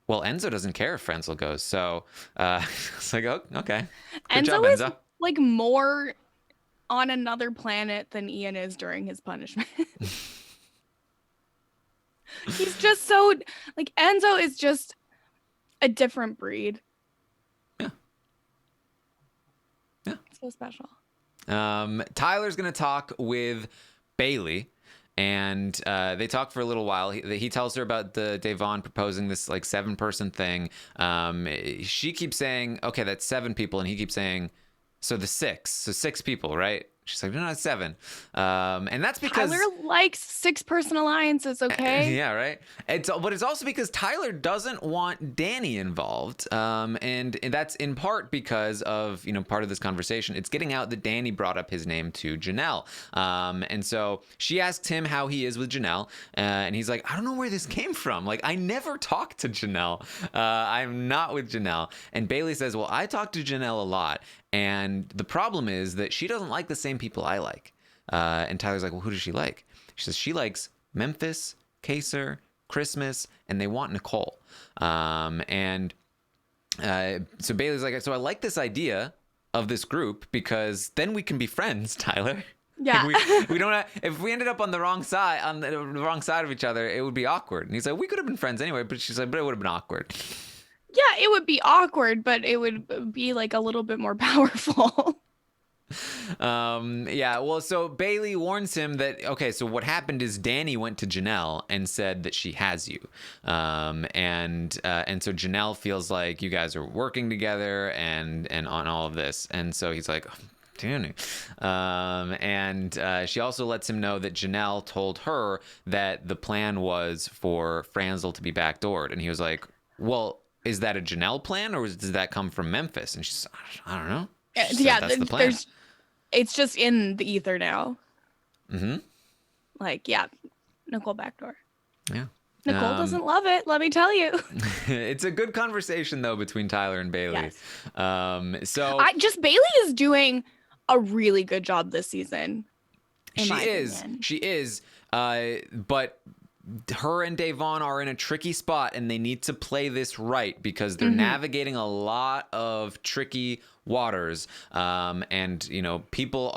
well, Enzo doesn't care if Franzel goes, so it's like, oh, okay. Good job, Enzo. Is more on another planet than Ian is during his punishment. He's just so Enzo is just a different breed. Yeah. So special. Tyler's gonna talk with Bailey. And they talk for a little while. He tells her about the Davon proposing this 7-person thing. She keeps saying, okay, that's 7 people. And he keeps saying, so 6 people, right? She's like, no, it's 7. And that's because Tyler likes 6-person alliances, okay? Yeah, right. But it's also because Tyler doesn't want Danny involved. And that's in part because of, part of this conversation. It's getting out that Danny brought up his name to Janelle. And so she asks him how he is with Janelle. And he's like, I don't know where this came from. I never talked to Janelle. I'm not with Janelle. And Bailey says, well, I talk to Janelle a lot. And the problem is that she doesn't like the same people I like. And Tyler's like, well, who does she like? She says she likes Memphis, Kaser, Christmas, and they want Nicole. So Bailey's like, so I like this idea of this group because then we can be friends, Tyler. Yeah. We don't have, if we ended up on the wrong side of each other, it would be awkward. And he's like, we could have been friends anyway, but she's like, but it would have been awkward. Yeah, it would be awkward, but it would be like a little bit more powerful. Yeah, well, so Bailey warns him that, okay, so what happened is Danny went to Janelle and said that she has you. And so Janelle feels like you guys are working together and on all of this. And so he's like, Danny. She also lets him know that Janelle told her that the plan was for Franzel to be backdoored. And he was like, well, is that a Janelle plan or does that come from Memphis? And she's, I don't know. Yeah, that's the plan. It's just in the ether now. Mm-hmm. Like, yeah, Nicole backdoor. Yeah. Nicole doesn't love it, let me tell you. It's a good conversation though between Tyler and Bailey. Yes. So Bailey is doing a really good job this season. She is. But her and Davon are in a tricky spot and they need to play this right because they're navigating a lot of tricky waters. And you know, people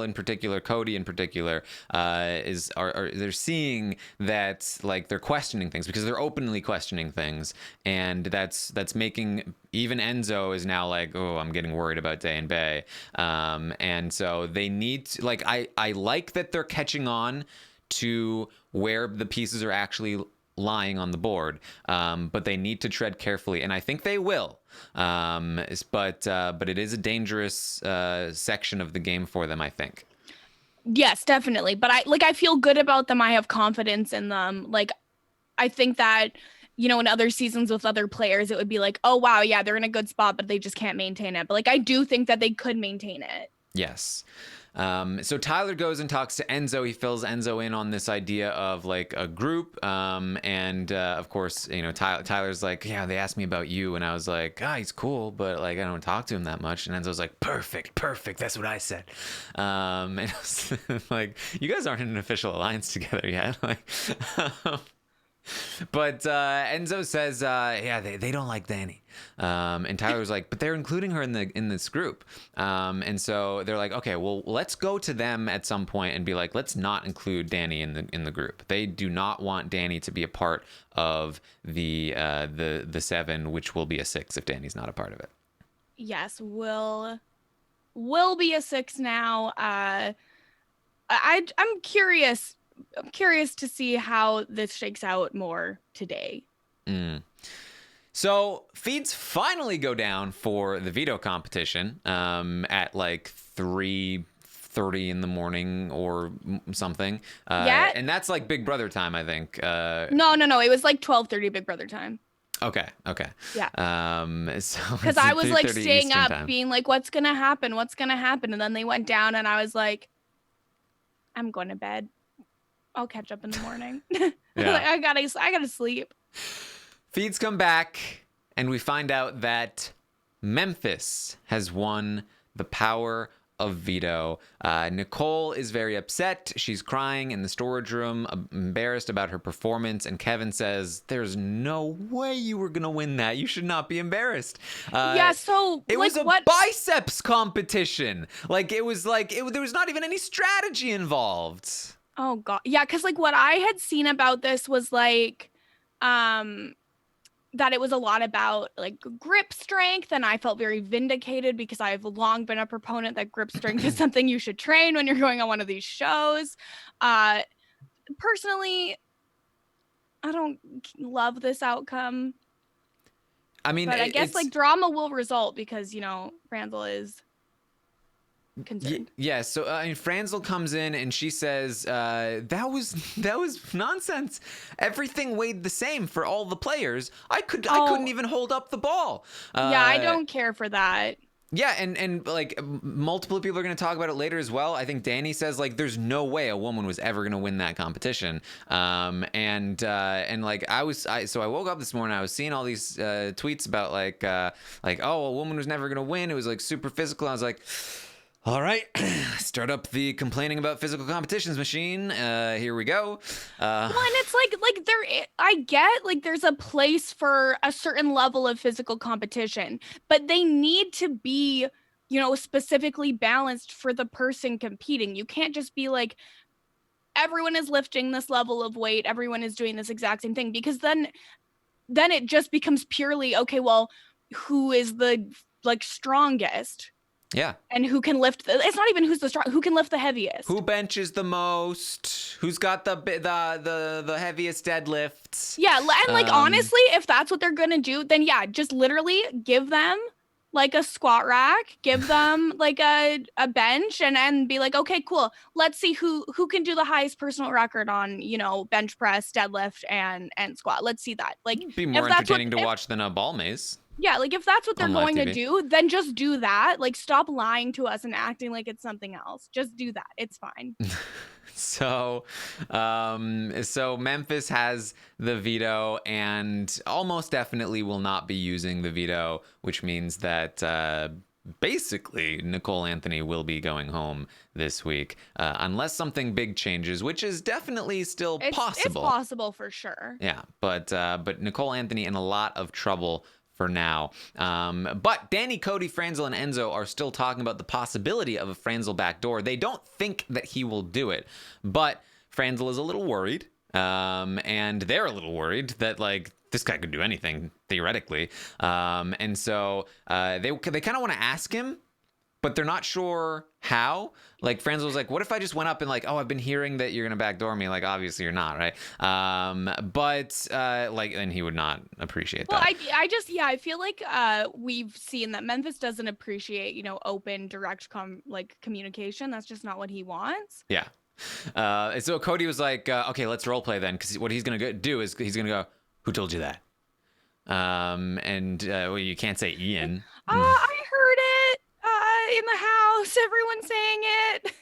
in particular, Cody in particular, they're seeing that, like, they're questioning things because they're openly questioning things, and that's making even Enzo is now like, oh, I'm getting worried about Day and Bay. And so they need to, like, I like that they're catching on to where the pieces are actually lying on the board, but they need to tread carefully, and I think they will. But it is a dangerous section of the game for them, I think. Yes, definitely. But I feel good about them. I have confidence in them. Like, I think that, you know, in other seasons with other players, it would be like, oh wow, yeah, they're in a good spot, but they just can't maintain it. But like, I do think that they could maintain it. Yes. So Tyler goes and talks to Enzo. He fills Enzo in on this idea of like a group. Of course, you know, Tyler's like, yeah, they asked me about you. And I was like, he's cool, but like, I don't talk to him that much. And Enzo's like, perfect. That's what I said. And I was like, you guys aren't in an official alliance together yet. Like, but Enzo says, yeah, they don't like Danny. And Tyler's like, but they're including her in this group. And so they're like, okay, well, let's go to them at some point and be like, let's not include Danny in the group. They do not want Danny to be a part of the 7, which will be a 6 if Danny's not a part of it. Yes, will be a 6 now. I'm curious. I'm curious to see how this shakes out more today. So feeds finally go down for the veto competition at like 3:30 in the morning or something. Yeah. And that's like Big Brother time, I think. No. It was like 12:30 Big Brother time. Okay. Yeah. So because I was like staying Eastern up time, being like, what's gonna happen? And then they went down and I was like, I'm going to bed. I'll catch up in the morning. Yeah. I gotta sleep. Feeds come back, and we find out that Memphis has won the power of veto. Nicole is very upset. She's crying in the storage room, embarrassed about her performance. And Kevin says, "There's no way you were gonna win that. You should not be embarrassed." Yeah. So it was a biceps competition. Like there was not even any strategy involved. Oh God. Yeah. Cause like what I had seen about this was like, that it was a lot about like grip strength. And I felt very vindicated because I've long been a proponent that grip strength is something you should train when you're going on one of these shows. Personally, I don't love this outcome. I mean, but I guess like drama will result because, you know, Randall is concerned. Yeah, so Franzel comes in and she says that was nonsense. Everything weighed the same for all the players. I couldn't even hold up the ball. Yeah, I don't care for that. Yeah, and like multiple people are going to talk about it later as well. I think Danny says like there's no way a woman was ever going to win that competition. And like I woke up this morning, I was seeing all these tweets about like oh, a woman was never going to win. It was like super physical. I was like, all right, start up the complaining about physical competitions machine. Here we go. Well, and it's like I get like there's a place for a certain level of physical competition, but they need to be specifically balanced for the person competing. You can't just be like, everyone is lifting this level of weight, everyone is doing this exact same thing, because then it just becomes purely, okay, well, who is the like strongest? Yeah. And who can lift it's not even who's the strong, who can lift the heaviest, Who benches the most, who's got the heaviest deadlifts. Yeah, and like honestly, if that's what they're gonna do, then yeah, just literally give them like a squat rack, give them like a bench, and be like, okay, cool, let's see who can do the highest personal record on bench press, deadlift, and squat. Let's see that. Like, It'd be more entertaining to watch than a ball maze. Yeah, like if that's what they're going TV. to do, then just do that. Like, stop lying to us and acting like it's something else. Just do that. It's fine. So Memphis has the veto and almost definitely will not be using the veto, which means that basically Nicole Anthony will be going home this week, unless something big changes, which is definitely still possible. It's possible for sure. Yeah, but Nicole Anthony in a lot of trouble for now. But Danny, Cody, Franzel, and Enzo are still talking about the possibility of a Franzel backdoor. They don't think that he will do it, but Franzel is a little worried, and they're a little worried that like this guy could do anything theoretically, and so they kind of want to ask him, but they're not sure how. Like, Franz was like, what if I just went up and like, oh, I've been hearing that you're going to backdoor me. Like, obviously you're not, right? And he would not appreciate that. Well, I feel like we've seen that Memphis doesn't appreciate, open, direct communication. That's just not what he wants. Yeah. So Cody was like, okay, let's role play then. Because what he's going to do is he's going to go, who told you that? Well, you can't say Ian. I heard it. In the house, everyone's saying it.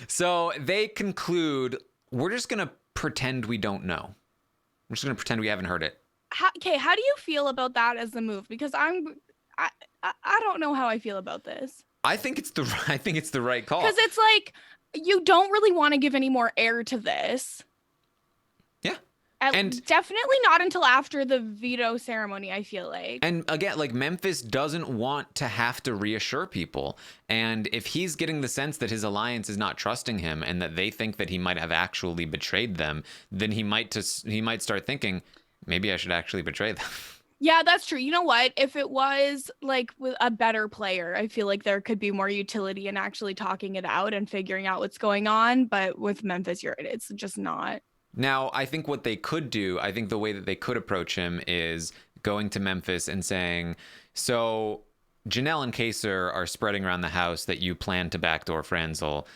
So they conclude, we're just gonna pretend we don't know. We're just gonna pretend we haven't heard it. How do you feel about that as the move? Because I don't know how I feel about this. I think it's the right call. Because it's like, you don't really want to give any more air to this. Yeah. And definitely not until after the veto ceremony, I feel like. And again, like, Memphis doesn't want to have to reassure people. And if he's getting the sense that his alliance is not trusting him and that they think that he might have actually betrayed them, then he might start thinking, maybe I should actually betray them. Yeah, that's true. You know what? If it was like with a better player, I feel like there could be more utility in actually talking it out and figuring out what's going on. But with Memphis, it's just not. Now, I think what they could do, I think the way that they could approach him is going to Memphis and saying, so Janelle and Kaser are spreading around the house that you plan to backdoor Franzel.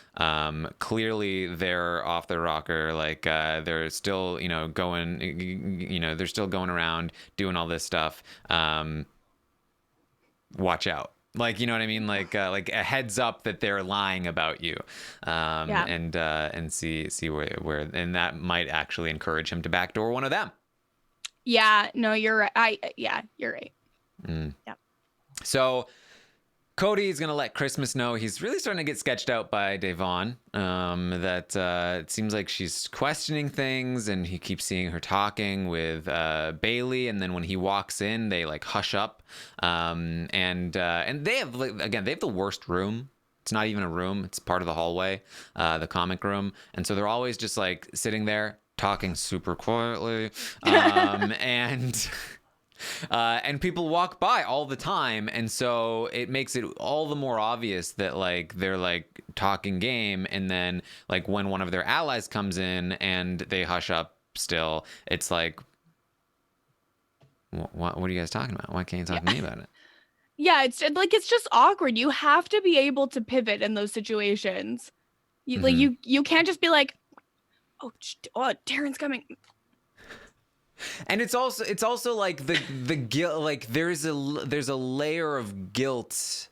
Clearly, they're off their rocker. Like, they're still, going, they're still going around doing all this stuff. Watch out. Like, you know what I mean? Like a heads up that they're lying about you, and see where, and that might actually encourage him to backdoor one of them. Yeah, no, you're right. You're right. Yeah. So Cody's gonna let Christmas know he's really starting to get sketched out by Devon. That it seems like she's questioning things, and he keeps seeing her talking with Bailey. And then when he walks in, they like hush up. And they have they have the worst room. It's not even a room; it's part of the hallway, the comic room. And so they're always just like sitting there talking super quietly, and people walk by all the time, and so it makes it all the more obvious that like they're like talking game. And then like when one of their allies comes in and they hush up still, it's like, what are you guys talking about? Why can't you talk to me about it? Yeah, it's just awkward. You have to be able to pivot in those situations. You can't just be like, oh, Taran's coming. And it's also like the guilt, like there's a layer of guilt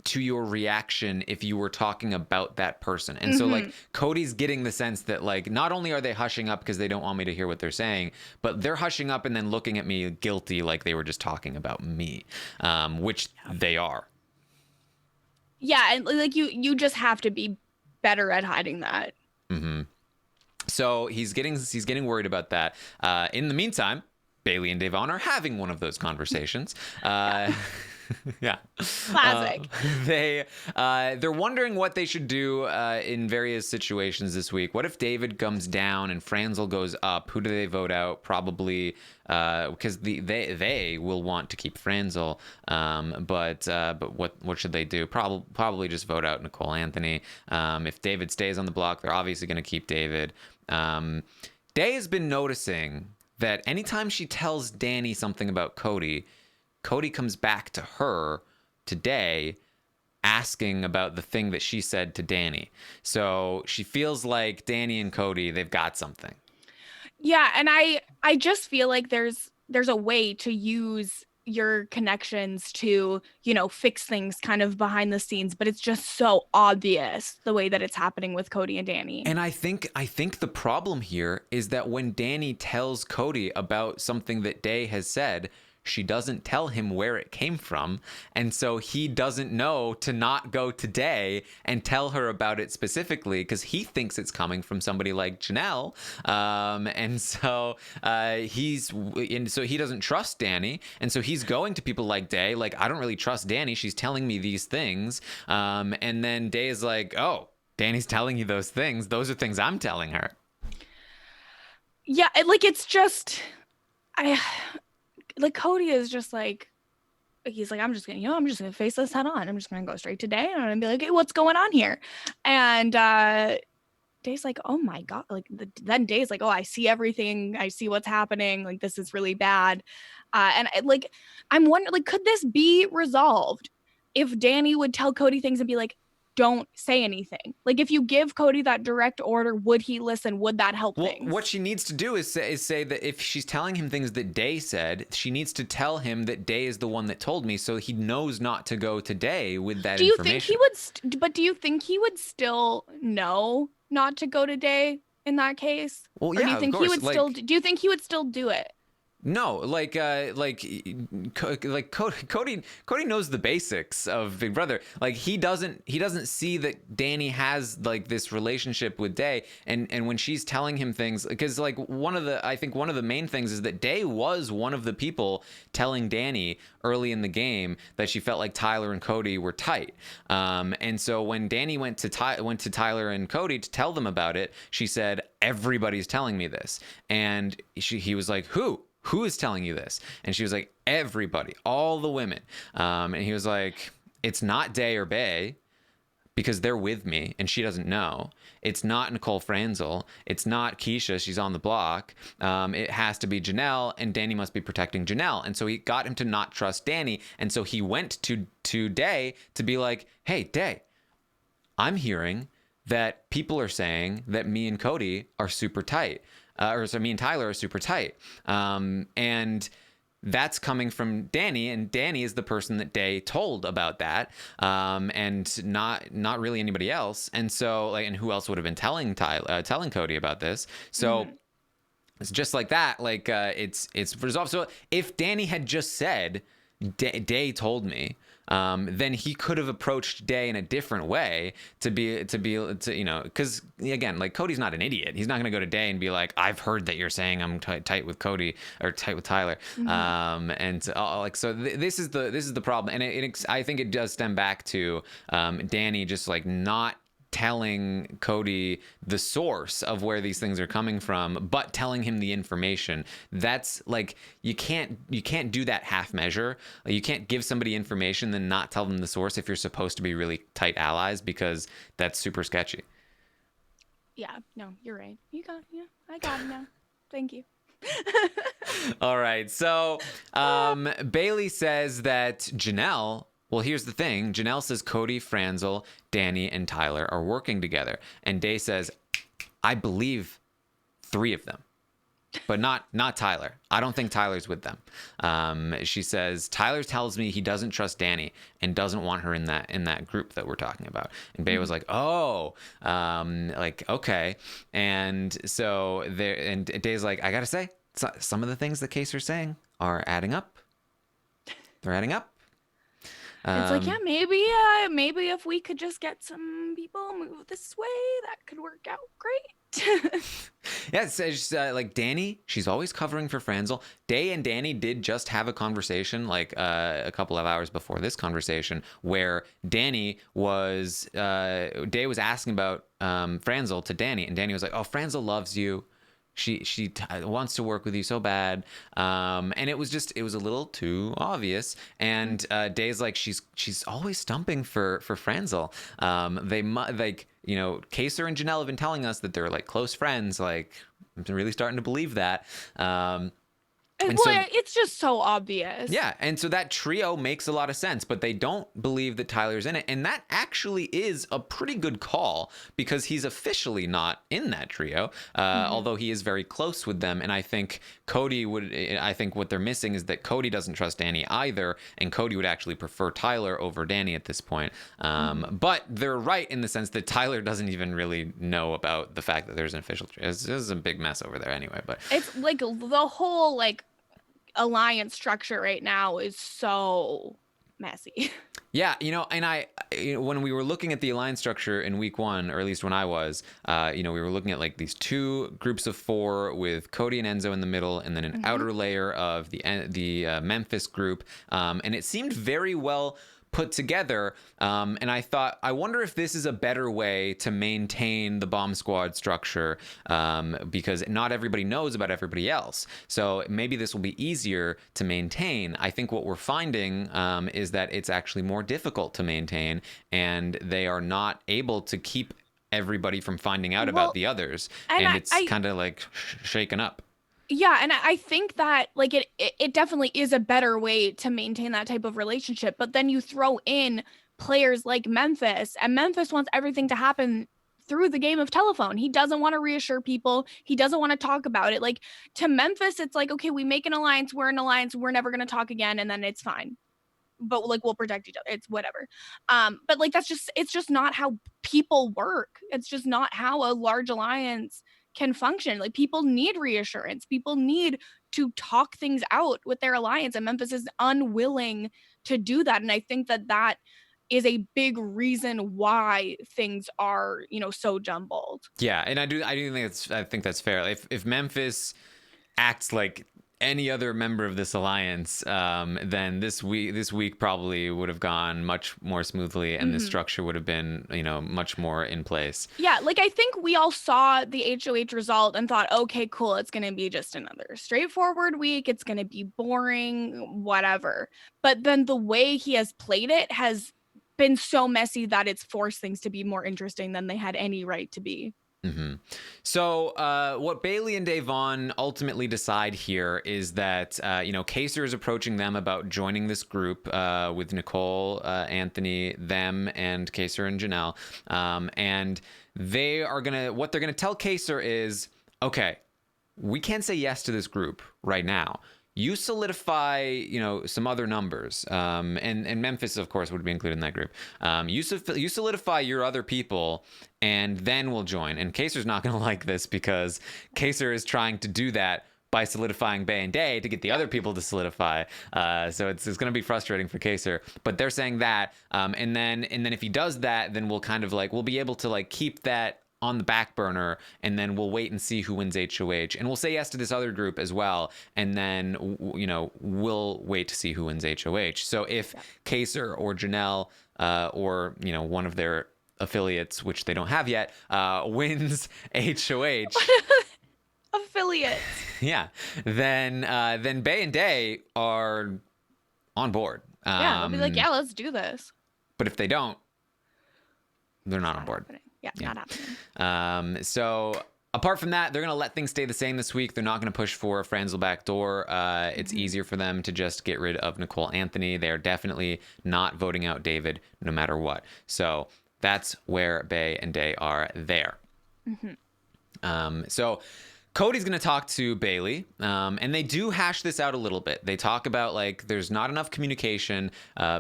to your reaction if you were talking about that person. And so like Cody's getting the sense that like not only are they hushing up because they don't want me to hear what they're saying, but they're hushing up and then looking at me guilty like they were just talking about me, which they are. Yeah, and like you just have to be better at hiding that. Mm-hmm. So he's getting worried about that. In the meantime, Bailey and Devon are having one of those conversations. Yeah. Classic. They're wondering what they should do in various situations this week. What if David comes down and Franzel goes up? Who do they vote out? Probably because they will want to keep Franzel. But what should they do? Probably just vote out Nicole Anthony. If David stays on the block, they're obviously going to keep David. Day has been noticing that anytime she tells Danny something about Cody, Cody comes back to her today asking about the thing that she said to Danny. So she feels like Danny and Cody, they've got something. Yeah, and I just feel like there's a way to use your connections to, fix things kind of behind the scenes, but it's just so obvious the way that it's happening with Cody and Danny. And I think the problem here is that when Danny tells Cody about something that Day has said, she doesn't tell him where it came from, and so he doesn't know to not go to Day and tell her about it specifically because he thinks it's coming from somebody like Janelle, and so he doesn't trust Danny, and so he's going to people like Day, like, I don't really trust Danny. She's telling me these things, and then Day is like, oh, Danny's telling you those things. Those are things I'm telling her. Yeah, it's just Cody is just like, he's like, I'm just gonna face this head on. I'm just gonna go straight to Day and I'm gonna be like, hey, what's going on here? And Day's like, oh my God. Then Day's like, oh, I see everything. I see what's happening. Like, this is really bad. I'm wondering, could this be resolved if Danny would tell Cody things and be like, don't say anything? Like, if you give Cody that direct order, would he listen? Would that help things? What she needs to do is say that if she's telling him things that Day said, she needs to tell him that Day is the one that told me, so he knows not to go to Day with that information. Do you think he would still know not to go to Day in that case? Well, yeah, do you think of course. Do you think he would still do it? No, Cody knows the basics of Big Brother. Like, he doesn't see that Danny has like this relationship with Day, and when she's telling him things, because like one of the main things is that Day was one of the people telling Danny early in the game that she felt like Tyler and Cody were tight. And so when Danny went to Tyler and Cody to tell them about it, she said, everybody's telling me this, and he was like, who is telling you this? And she was like, everybody, all the women. And he was like, it's not Day or Bay because they're with me and she doesn't know. It's not Nicole Franzel. It's not Keisha. She's on the block. It has to be Janelle, and Danny must be protecting Janelle. And so he got him to not trust Danny. And so he went to Day to be like, hey, Day, I'm hearing that people are saying that me and Cody are super tight. Me and Tyler are super tight. And that's coming from Danny, and Danny is the person that Day told about that, and not really anybody else. And so, and who else would have been telling Cody about this? So it's just like that. It's resolved. So if Danny had just said, Day told me, then he could have approached Day in a different way to because again, like, Cody's not an idiot. He's not going to go to Day and be like, I've heard that you're saying I'm tight with Cody or tight with Tyler. This is the problem. And I think it does stem back to Danny just like not telling Cody the source of where these things are coming from, but telling him the information. That's like, you can't do that half measure. Like, you can't give somebody information then not tell them the source if you're supposed to be really tight allies, because that's super sketchy. Yeah, no, you're right. I got it now. Thank you. All right. So Bailey says that Janelle, well, here's the thing. Janelle says Cody, Franzel, Danny, and Tyler are working together. And Day says, I believe 3 of them, but not Tyler. I don't think Tyler's with them. She says, Tyler tells me he doesn't trust Danny and doesn't want her in that group that we're talking about. And Bay was like, oh, okay. And so and Day's like, I got to say, some of the things that Kaser's saying are adding up. They're adding up. It's like, yeah, maybe if we could just get some people move this way, that could work out great. Yeah, it's just, like Danny, she's always covering for Franzel. Day and Danny did just have a conversation like a couple of hours before this conversation where Day was asking about Franzel to Danny, and Danny was like, "Oh, Franzel loves you. She wants to work with you so bad," and it was a little too obvious. And Day's like, she's always stumping for Franzel. Kaser and Janelle have been telling us that they're like close friends. Like, I'm really starting to believe that. It's just so obvious. Yeah, and so that trio makes a lot of sense, but they don't believe that Tyler's in it, and that actually is a pretty good call because he's officially not in that trio, although he is very close with them. And I think what they're missing is that Cody doesn't trust Danny either, and Cody would actually prefer Tyler over Danny at this point. But they're right in the sense that Tyler doesn't even really know about the fact that there's an official trio. This is a big mess over there anyway. But it's like the whole like alliance structure right now is so messy. Yeah, and when we were looking at the alliance structure in week 1, or at least when I was, we were looking at like these 2 groups of 4 with Cody and Enzo in the middle, and then an outer layer of the Memphis group, and it seemed very well put together. And I thought, I wonder if this is a better way to maintain the bomb squad structure, because not everybody knows about everybody else. So maybe this will be easier to maintain. I think what we're finding is that it's actually more difficult to maintain, and they are not able to keep everybody from finding out about the others. And it's kind of like shaken up. Yeah, and I think that like it definitely is a better way to maintain that type of relationship. But then you throw in players like Memphis, and Memphis wants everything to happen through the game of telephone. He doesn't want to reassure people. He doesn't want to talk about it. Like, to Memphis, it's like, okay, we make an alliance, we're never going to talk again, and then it's fine. But like, we'll protect each other. It's whatever. But like, it's just not how people work. It's just not how a large alliance can function. Like, people need reassurance. People need to talk things out with their alliance, and Memphis is unwilling to do that. And I think that is a big reason why things are, so jumbled. Yeah, and I think that's fair. If Memphis acts like any other member of this alliance, then this week probably would have gone much more smoothly, and the structure would have been, much more in place. Yeah, like, I think we all saw the HOH result and thought, okay, cool, it's going to be just another straightforward week. It's going to be boring, whatever. But then the way he has played it has been so messy that it's forced things to be more interesting than they had any right to be. So what Bailey and Davon ultimately decide here is that, Kaser is approaching them about joining this group with Nicole, Anthony, them, and Kaser and Janelle. And what they're going to tell Kaser is, okay, we can't say yes to this group right now. You solidify, some other numbers, and Memphis, of course, would be included in that group. You solidify your other people, and then we'll join. And Kaser's not going to like this because Kaser is trying to do that by solidifying Bay and Day to get the other people to solidify. So it's going to be frustrating for Kaser. But they're saying that, and then if he does that, then we'll kind of we'll be able to keep that on the back burner, and then we'll wait and see who wins HOH, and we'll say yes to this other group as well, and then we'll wait to see who wins HOH. So if Kaser or Janelle or one of their affiliates, which they don't have yet, wins HOH, affiliates, yeah, then Bay and Day are on board. They'll be like, yeah, let's do this. But if they don't, they're not on board. Yeah, not happening. So apart from that, they're going to let things stay the same this week. They're not going to push for a Franzel backdoor. It's easier for them to just get rid of Nicole Anthony. They're definitely not voting out David no matter what. So that's where Bay and Day are there. So Cody's going to talk to Bailey, and they do hash this out a little bit. They talk about there's not enough communication.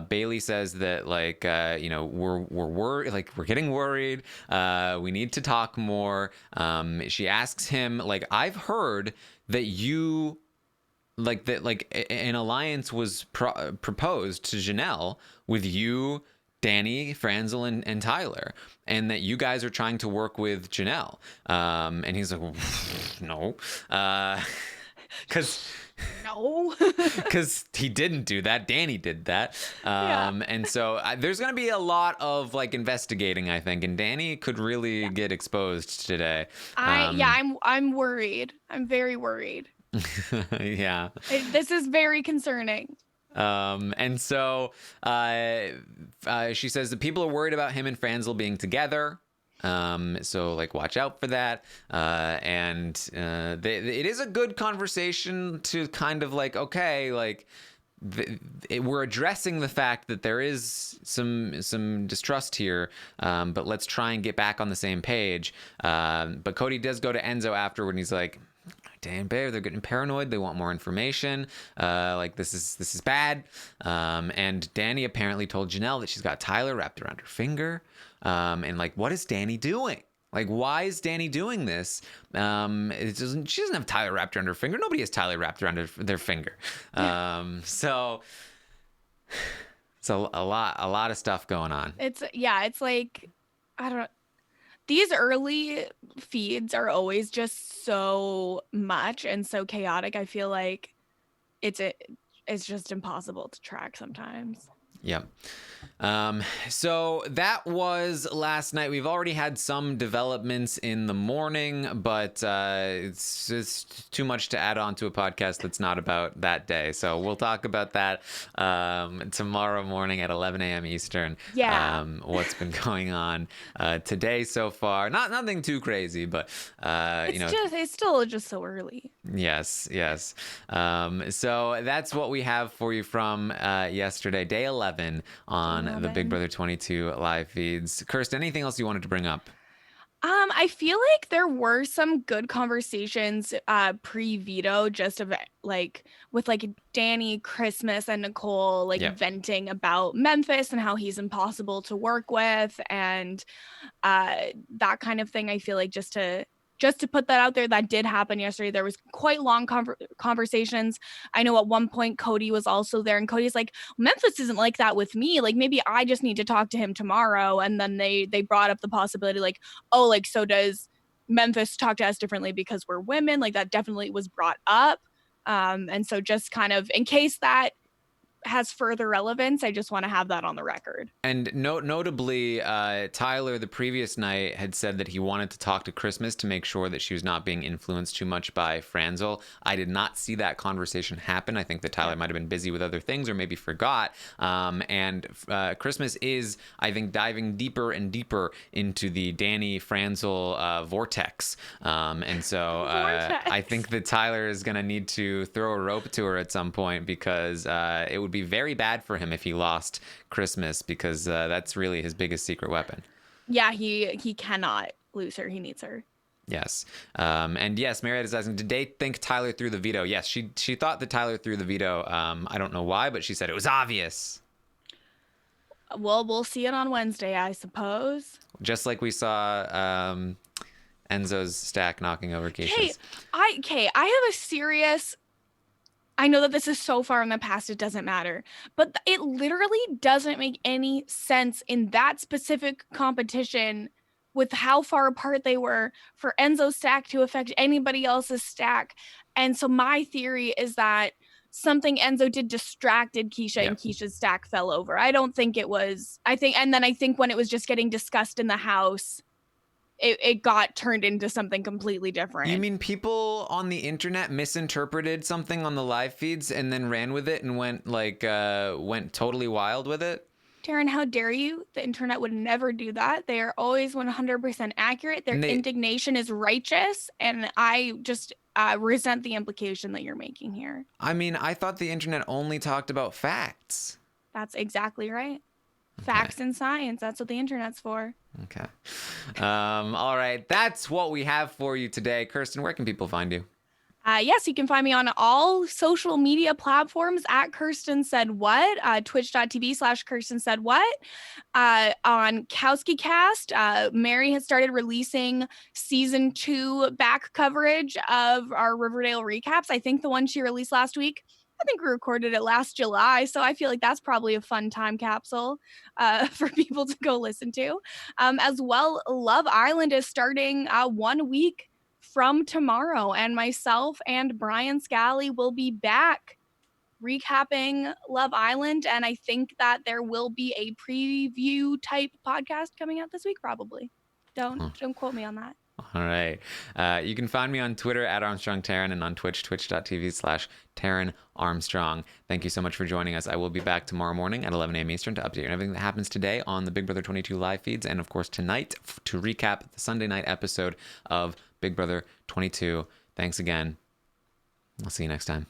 Bailey says that we're worried, we're getting worried. We need to talk more. She asks him I've heard that you an alliance was proposed to Janelle with you, Danny, Franzel, and Tyler, and that you guys are trying to work with Janelle. And he's like, no, because No. he didn't do that. Danny did that. Yeah. And so there's going to be a lot of like investigating, I think, and Danny could really get exposed today. I'm worried. I'm very worried. Yeah. This is very concerning. And so she says that people are worried about him and Franzel being together. So like watch out for that. And it is a good conversation to kind of like, okay, like we're addressing the fact that there is some distrust here, but let's try and get back on the same page. But Cody does go to Enzo afterward and he's like, Dan Bear, they're getting paranoid. They want more information. Like this is bad. And Danny apparently told Janelle that she's got Tyler wrapped around her finger. And like, what is Danny doing? Like, why is Danny doing this? She doesn't have Tyler wrapped around her finger. Nobody has Tyler wrapped around their finger. So it's a lot of stuff going on. It's like, I don't know. These early feeds are always just so much and so chaotic. I feel like it's just impossible to track sometimes. Yeah. So that was last night. We've already had some developments in the morning, but it's just too much to add on to a podcast that's not about that day. So we'll talk about that tomorrow morning at 11 a.m. Eastern. Yeah. What's been going on today so far? Nothing too crazy, but it's still just so early. Yes. So that's what we have for you from yesterday, day 11 on the Big Brother 22 live feeds. Kirsten, anything else you wanted to bring up? I feel like there were some good conversations pre-veto, just of like with like Danny, Christmas, and Nicole venting about Memphis and how he's impossible to work with and that kind of thing. I feel like just to put that out there, that did happen yesterday. There was quite long conversations. I know at one point Cody was also there and Cody's like, Memphis isn't like that with me. Like maybe I just need to talk to him tomorrow. And then they brought up the possibility like, oh, like, so does Memphis talk to us differently because we're women? Like that definitely was brought up. And so just kind of in case that has further relevance, I just want to have that on the record. And notably, Tyler the previous night had said that he wanted to talk to Christmas to make sure that she was not being influenced too much by Franzel. I did not see that conversation happen. I think that Tyler might have been busy with other things or maybe forgot. And Christmas is, I think, diving deeper and deeper into the Danny Franzel vortex. And so I think that Tyler is going to need to throw a rope to her at some point because it would be very bad for him if he lost Christmas because that's really his biggest secret weapon. Yeah, he cannot lose her. He needs her. Yes. And yes, Mariette is asking, did they think Tyler threw the veto? Yes, she thought that Tyler threw the veto. I don't know why, but she said it was obvious. Well, we'll see it on Wednesday, I suppose. Just like we saw Enzo's stack knocking over Keisha's. I have a serious... I know that this is so far in the past, it doesn't matter, but it literally doesn't make any sense in that specific competition with how far apart they were for Enzo's stack to affect anybody else's stack. And so my theory is that something Enzo did distracted Keisha and Keisha's stack fell over. I don't think it was, I think when it was just getting discussed in the house, it got turned into something completely different. You mean people on the internet misinterpreted something on the live feeds and then ran with it and went totally wild with it? Taran, how dare you? The internet would never do that. They are always 100% accurate. Their indignation is righteous. And I just resent the implication that you're making here. I mean, I thought the internet only talked about facts. That's exactly right. Facts and science. That's what the internet's for. Okay. All right. That's what we have for you today. Kirsten, where can people find you? Yes, you can find me on all social media platforms at Kirsten Said What, twitch.tv/Kirsten Said What. On Kowski Cast, Mary has started releasing season 2 back coverage of our Riverdale recaps. I think the one she released last week I think we recorded it last July, so I feel like that's probably a fun time capsule for people to go listen to. As well, Love Island is starting 1 week from tomorrow, and myself and Brian Scally will be back recapping Love Island, and I think that there will be a preview type podcast coming out this week, probably. Don't quote me on that. All right. You can find me on Twitter at Armstrong Taran and on Twitch, twitch.tv/Taran Armstrong. Thank you so much for joining us. I will be back tomorrow morning at 11 a.m. Eastern to update you on everything that happens today on the Big Brother 22 live feeds. And of course, tonight to recap the Sunday night episode of Big Brother 22. Thanks again. I'll see you next time.